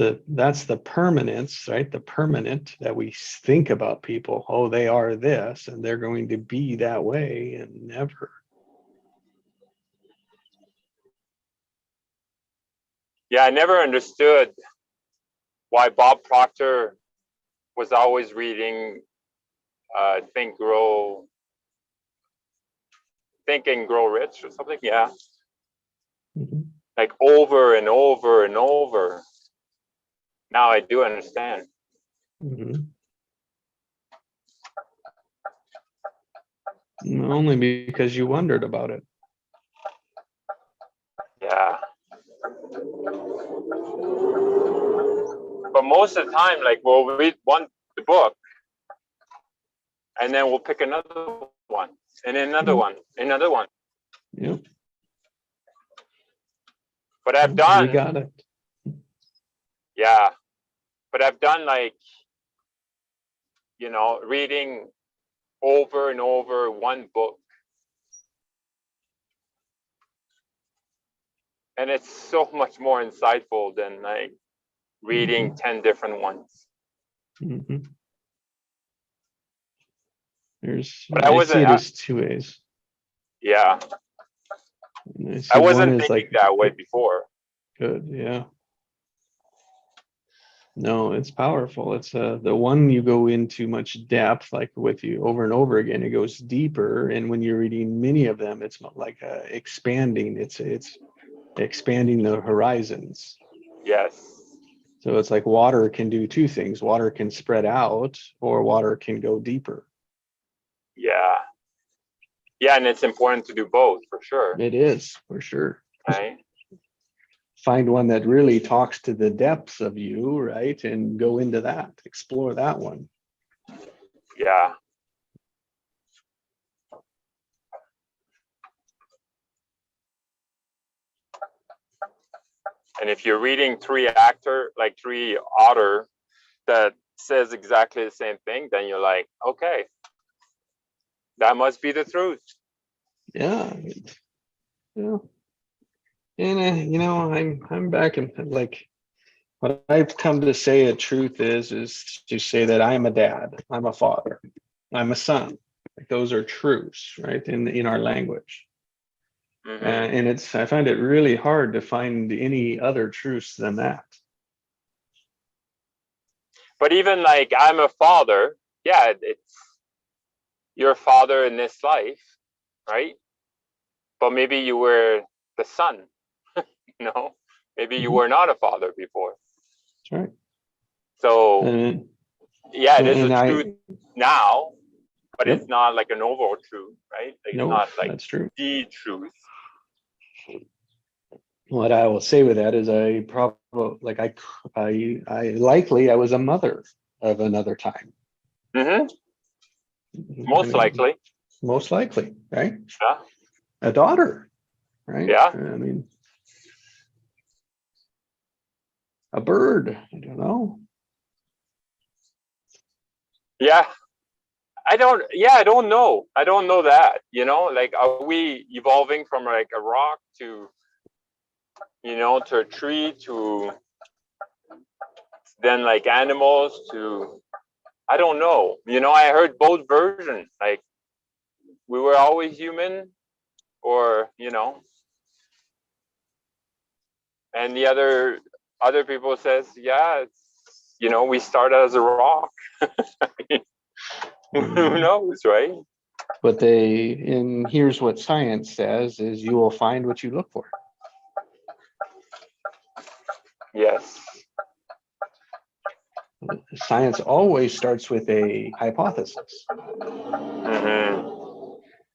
the permanence, right? The permanent that we think about people. Oh, they are this, and they're going to be that way, and never. Yeah, I never understood why Bob Proctor was always reading Think and Grow Rich or something. Yeah. Mhm. Like over and over and over. Now I do understand. Mhm. Only because you wondered about it. Yeah. But most of the time, like we'll read the book, and then we'll pick another one, and another Mhm. one, another one. Yep. But I've We done, got it. yeah. But I've done like, you know, reading over and over one book. And it's so much more insightful than like reading 10 different ones. Mm-hmm. But I see it as two ways. Yeah. I I see one wasn't is thinking like that way before. good, yeah. No, it's powerful. It's the one you go into much depth, like with you over and over again. It goes deeper, and when you're reading many of them, it's like expanding. It's expanding the horizons. Yes. So it's like water can do two things. Water can spread out, or water can go deeper. Yeah. Yeah, and it's important to do both for sure. It is, for sure. Right? Find one that really talks to the depths of you, right? And go into that, explore that one. Yeah. And if you're reading three author that says exactly the same thing, then you're like, okay, that must be the truth. Yeah. Yeah. And you know, I'm back in like what I've come to say a truth is to say that I'm a dad, I'm a father, I'm a son. Like those are truths, right? In our language. Mm-hmm. And I find it really hard to find any other truths than that. But even like I'm a father, yeah, it's your father in this life, right? But maybe you were the son, you know? Maybe you were not a father before. That's right. So And yeah, it is a I, truth now, but yep. it's not like an overall truth, right? Like No, it's not like that's true. the truth. What I will say with that is I probably like I likely I was a mother of another time. Mm-hmm. Most likely. Most likely, right? Yeah. A daughter, right? Yeah. I mean, a bird. I don't know. Yeah. I don't know. I don't know that, you know, like are we evolving from like a rock to, you know, to a tree to then like animals to, I don't know. You know, I heard both versions. Like we were always human or, you know, and the other people says, yeah, it's, you know, we started as a rock. Who knows, right? But here's what science says is you will find what you look for. Yes. Science always starts with a hypothesis. Mm-hmm.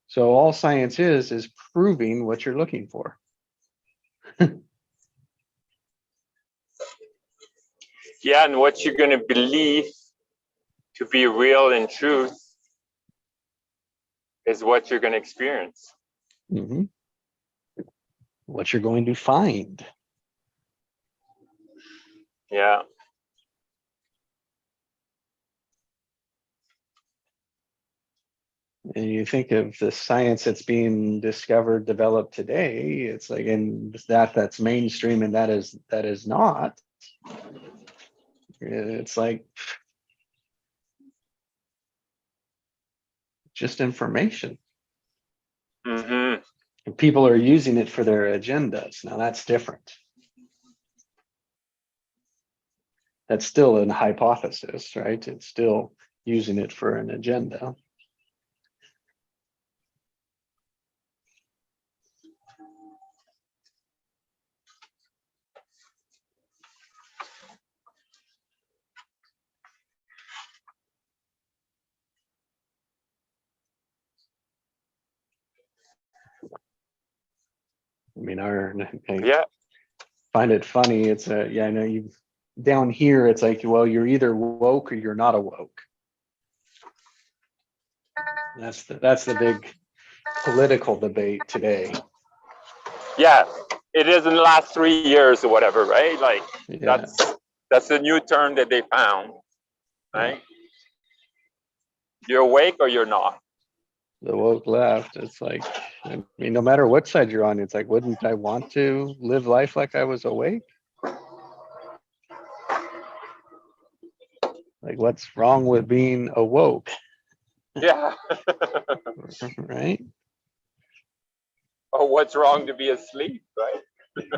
So all science is proving what you're looking for. Yeah, and what you're going to believe to be real and truth is what you're going to experience. Mm-hmm. What you're going to find. Yeah. And you think of the science that's being discovered, developed today, it's like, and that's mainstream and that is not. It's like just information. Mm-hmm. And people are using it for their agendas. Now that's different. That's still an hypothesis, right? It's still using it for an agenda. I mean, I Yeah. find it funny. It's yeah, I know you down here. It's like, well, you're either woke or you're not awoke. That's the big political debate today. Yeah. It is in the last 3 years or whatever, right? Like Yeah, that's the new term that they found, right? You're awake or you're not. the woke left. It's like, I mean, no matter what side you're on, it's like, wouldn't I want to live life like I was awake? Like, what's wrong with being awoke, Yeah. right? Oh, what's wrong to be asleep, right?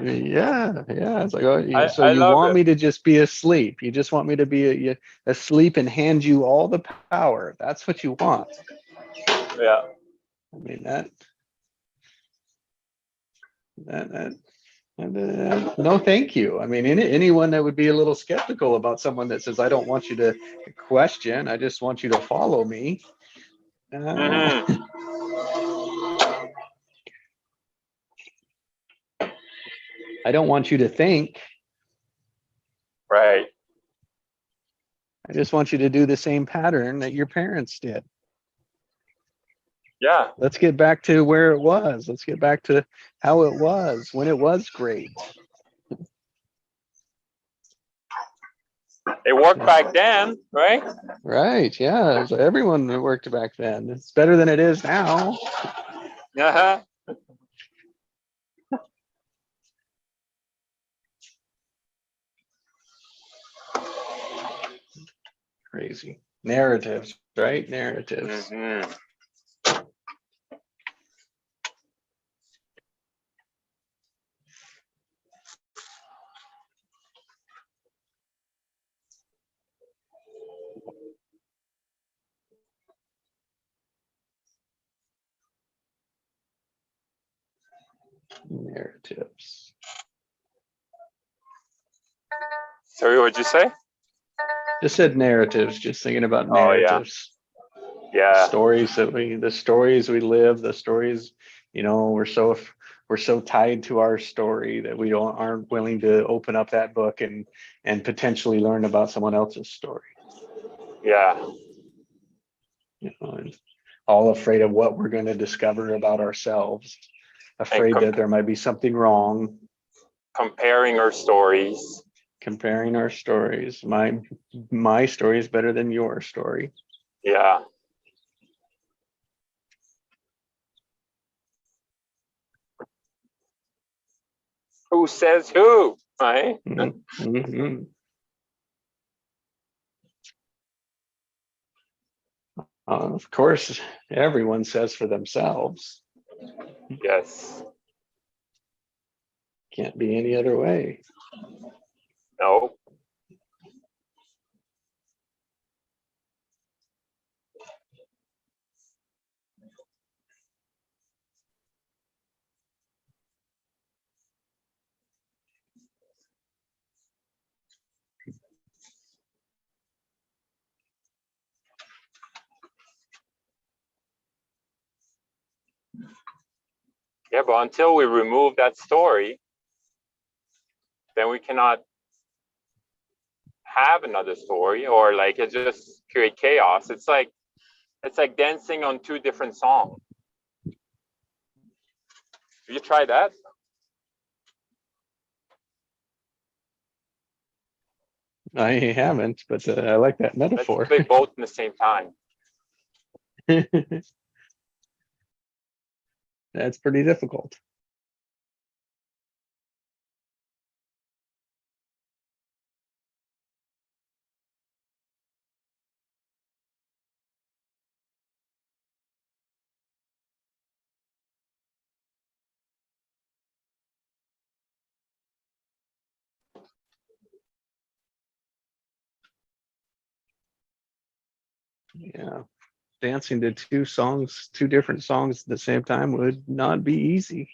Yeah, yeah. It's like, oh, yeah. So I you love want it. me to just be asleep? You just want me to be asleep and hand you all the power? That's what you want? Yeah. I mean that no, thank you. I mean, anyone that would be a little skeptical about someone that says, "I don't want you to question. I just want you to follow me." Mm-hmm. I don't want you to think. Right. I just want you to do the same pattern that your parents did. Yeah. Let's get back to where it was. Let's get back to how it was when it was great. It worked back then, right? Right. Yeah. So everyone worked back then. It's better than it is now. Uh-huh. Crazy. Narratives, right? Narratives. Mm-hmm. Narratives. Sorry, what'd you say? Just said narratives, just thinking about Oh yeah. narratives. Yeah. The stories we live, the stories, we're so tied to our story that we aren't willing to open up that book and potentially learn about someone else's story. Yeah. And all afraid of what we're going to discover about ourselves, afraid that there might be something wrong. Comparing our stories. Comparing our stories. My story is better than your story. Yeah. Who says who, right? Mm-hmm. Of course, everyone says for themselves. Yes. Can't be any other way. No. Yeah, but until we remove that story, then we cannot have another story, or like it just create chaos. It's like dancing on two different songs. Have you tried that? I haven't, but I like that Let's metaphor. play both in the same time. That's pretty difficult. Yeah. Dancing to two different songs at the same time would not be easy.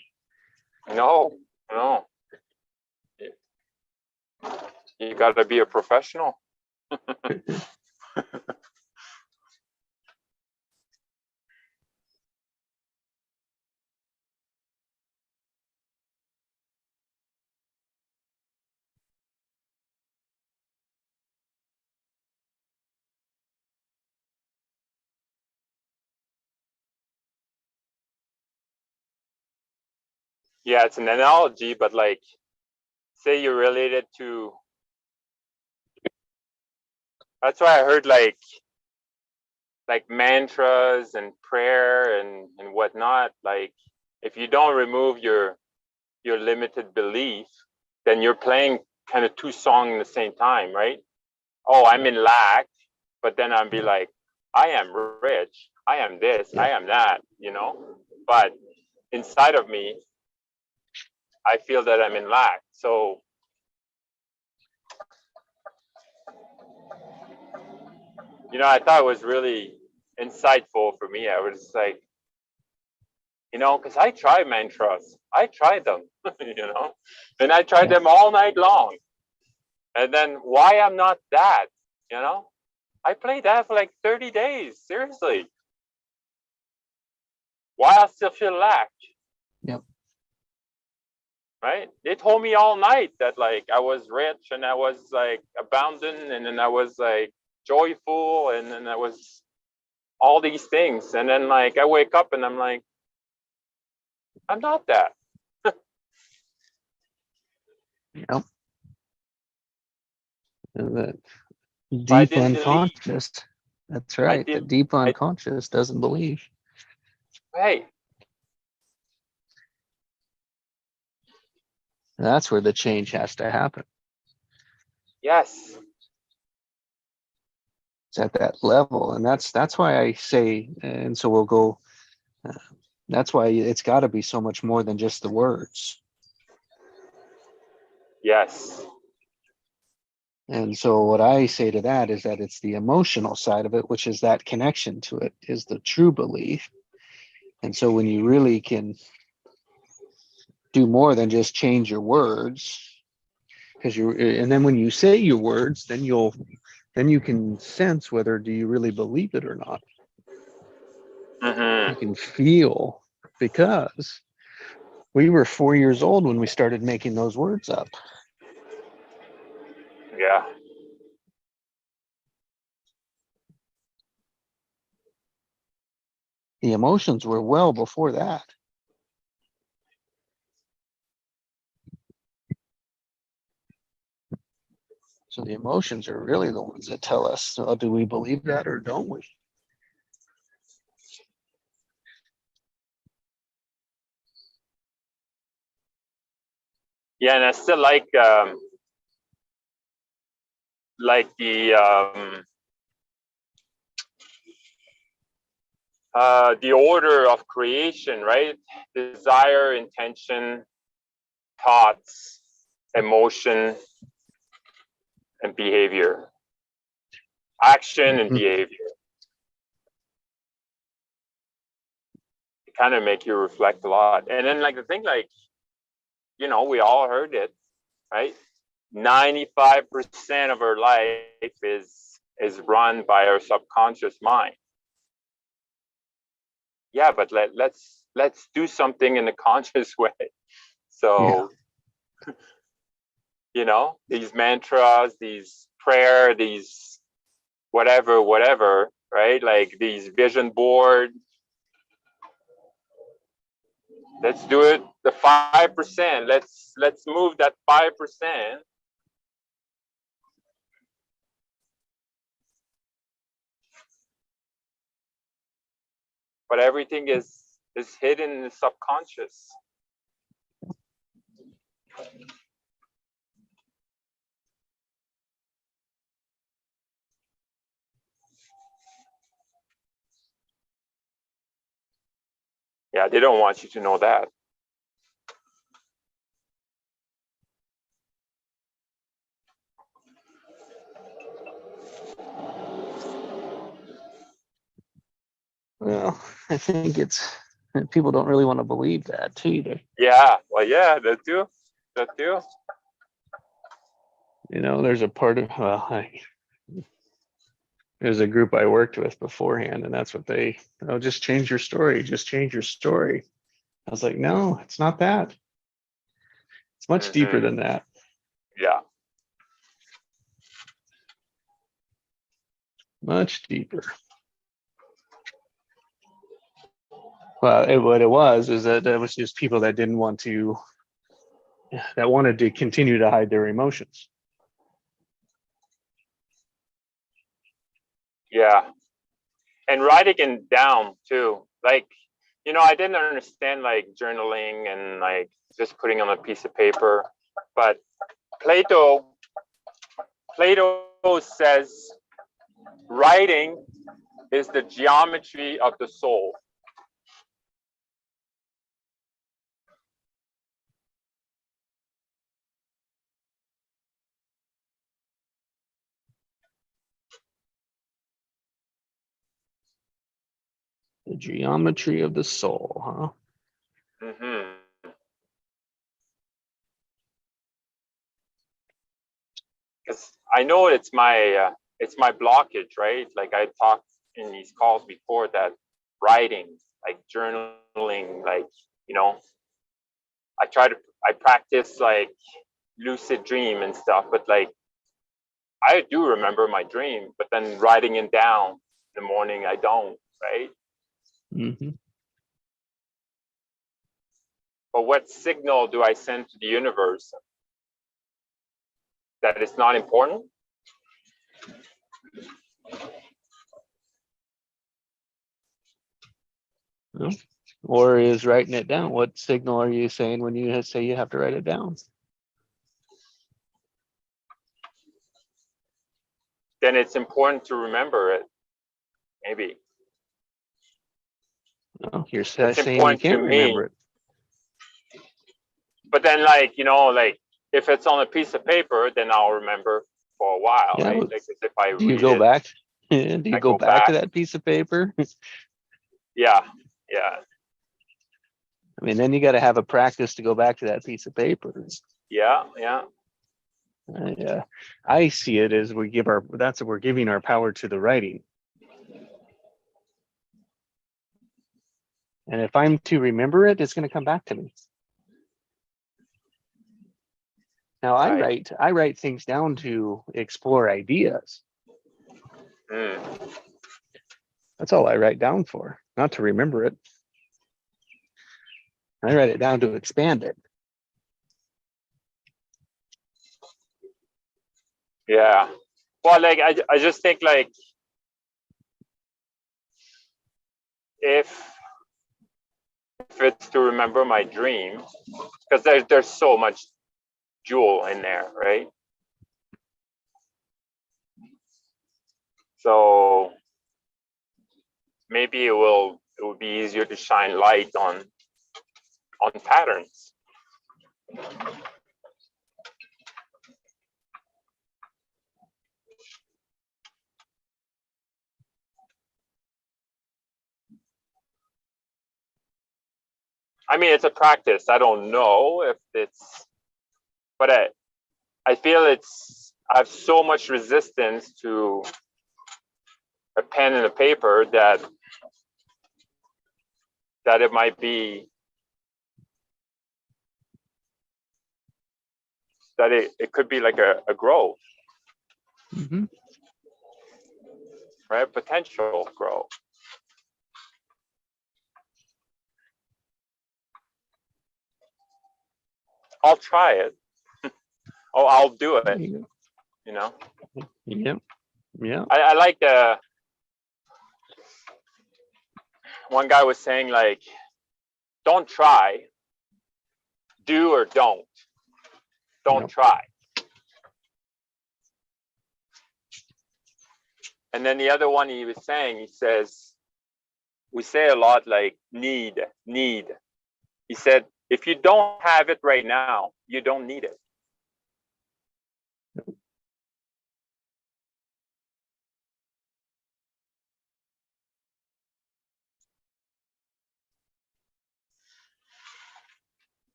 No, no. You got to be a professional. Yeah, it's an analogy, but like, say you're related to. That's why I heard like mantras and prayer and whatnot. Like, if you don't remove your limited belief, then you're playing kind of two songs at the same time, right? Oh, I'm in lack, but then I'll be like, I am rich, I am this, I am that, you know. But inside of me, I feel that I'm in lack. So, you know, I thought it was really insightful for me. I was like, you know, because I tried mantras, I tried them, you know, and I tried them all night long. And then why I'm not that, you know? I played that for like 30 days, seriously. Why I still feel lack? Yep. Right? They told me all night that like I was rich and I was like abundant and then I was like joyful and then I was all these things. And then like I wake up and I'm like, I'm not that. Yep. And that But I deep didn't believe. unconscious. That's right. The deep unconscious doesn't believe. Right. That's where the change has to happen. Yes. It's at that level, and that's why I say, and so we'll go. That's why it's got to be so much more than just the words. Yes. And so what I say to that is that it's the emotional side of it, which is that connection to it, is the true belief. And so when you really can do more than just change your words, because and then when you say your words, then you can sense whether do you really believe it or not. Mm-hmm. You can feel, because we were 4 years old when we started making those words up. Yeah. The emotions were well before that. So the emotions are really the ones that tell us, do we believe that or don't we? Yeah, and I still like the order of creation, right? Desire, intention, thoughts, emotion, and behavior. Action and behavior. It kind of make you reflect a lot. And then like the thing, like, you know, we all heard it, right? 95% of our life is run by our subconscious mind. Yeah, but let's do something in a conscious way. So, you know, these mantras, these prayer, these whatever, right? Like these vision board. Let's do it the 5%. Let's move that 5%. But everything is is hidden in the subconscious. Yeah, they don't want you to know that. Well, I think it's people don't really want to believe that either. Yeah, well, yeah, that too. That too. You know, there's a part of there's a group I worked with beforehand, and that's what they, oh, just change your story, just change your story. I was like, no, it's not that. It's much deeper than that. Yeah. Much deeper. Well, what it was is that it was just people that didn't want to, that wanted to continue to hide their emotions. Yeah. And writing it down too. Like, you know, I didn't understand like journaling and like just putting on a piece of paper. But Plato says writing is the geometry of the soul. The geometry of the soul, huh? Mm-hmm. Because I know it's my blockage, right? Like I talked in these calls before that writing, like journaling, like, you know, I practice like lucid dream and stuff, but like I do remember my dream, but then writing it down in the morning, I don't, right? Mm-hmm. But what signal do I send to the universe that it's not important? Well, or is writing it down? What signal are you saying when you say you have to write it down? Then it's important to remember it, maybe. No, you're It's saying you important to can't me. remember it. But then, like, you know, like if it's on a piece of paper, then I'll remember for a while, Yeah, right? but Like if I do you read go it, back? Do you I go go back to back. that piece of paper? Yeah, yeah, I mean, then you got to have a practice to go back to that piece of paper. yeah, yeah. I see it as we're giving our power to the writing. And if I'm to remember it, it's going to come back to me. Now Right. I write things down to explore ideas. Mm. That's all I write down for, not to remember it. I write it down to expand it. Yeah. Well, like I just think like if it's to remember my dream, because there's so much jewel in there, right? So maybe it would be easier to shine light on patterns. I mean, it's a practice. I don't know if it's, but I feel I have so much resistance to a pen and a paper that it might be that it could be like a growth, Mm-hmm. right? Potential growth. I'll try it. Oh, I'll do it. You know. Yep. Yeah. I like one guy was saying like don't try. Do or don't. Don't Yep. try. And then the other one he was saying, he says, we say a lot like need. He said, if you don't have it right now, you don't need it.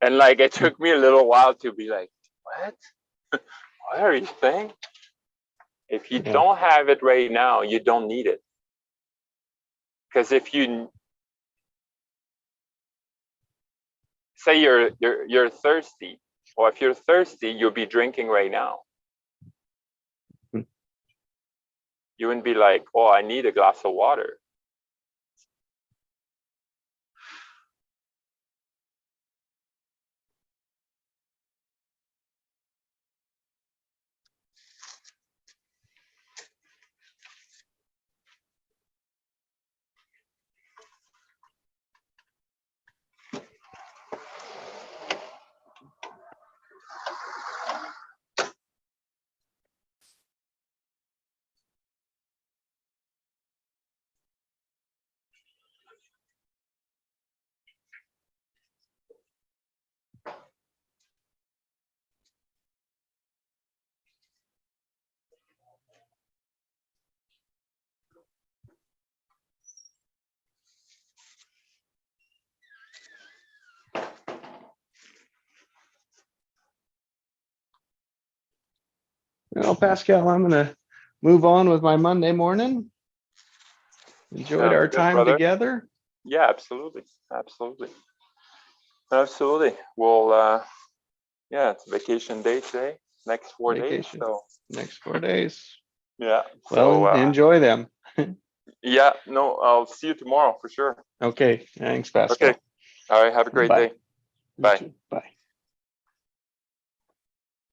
And like, it took me a little while to be like, what? What are you saying? If you don't have it right now, you don't need it. Because if you say you're thirsty, or if you're thirsty, you'll be drinking right now. You wouldn't be like, oh, I need a glass of water. Well, Pascal, I'm gonna move on with my Monday morning. Enjoyed Sounds our good, time brother. together. Yeah, absolutely. Well, yeah, it's vacation day today, next 4 days. Vacation. So Next 4 days. yeah. Well, So enjoy them. yeah, no, I'll see you tomorrow for sure. Okay. Thanks, Pascal. Okay. All right. Have a great Bye. day. You Bye. too. Bye.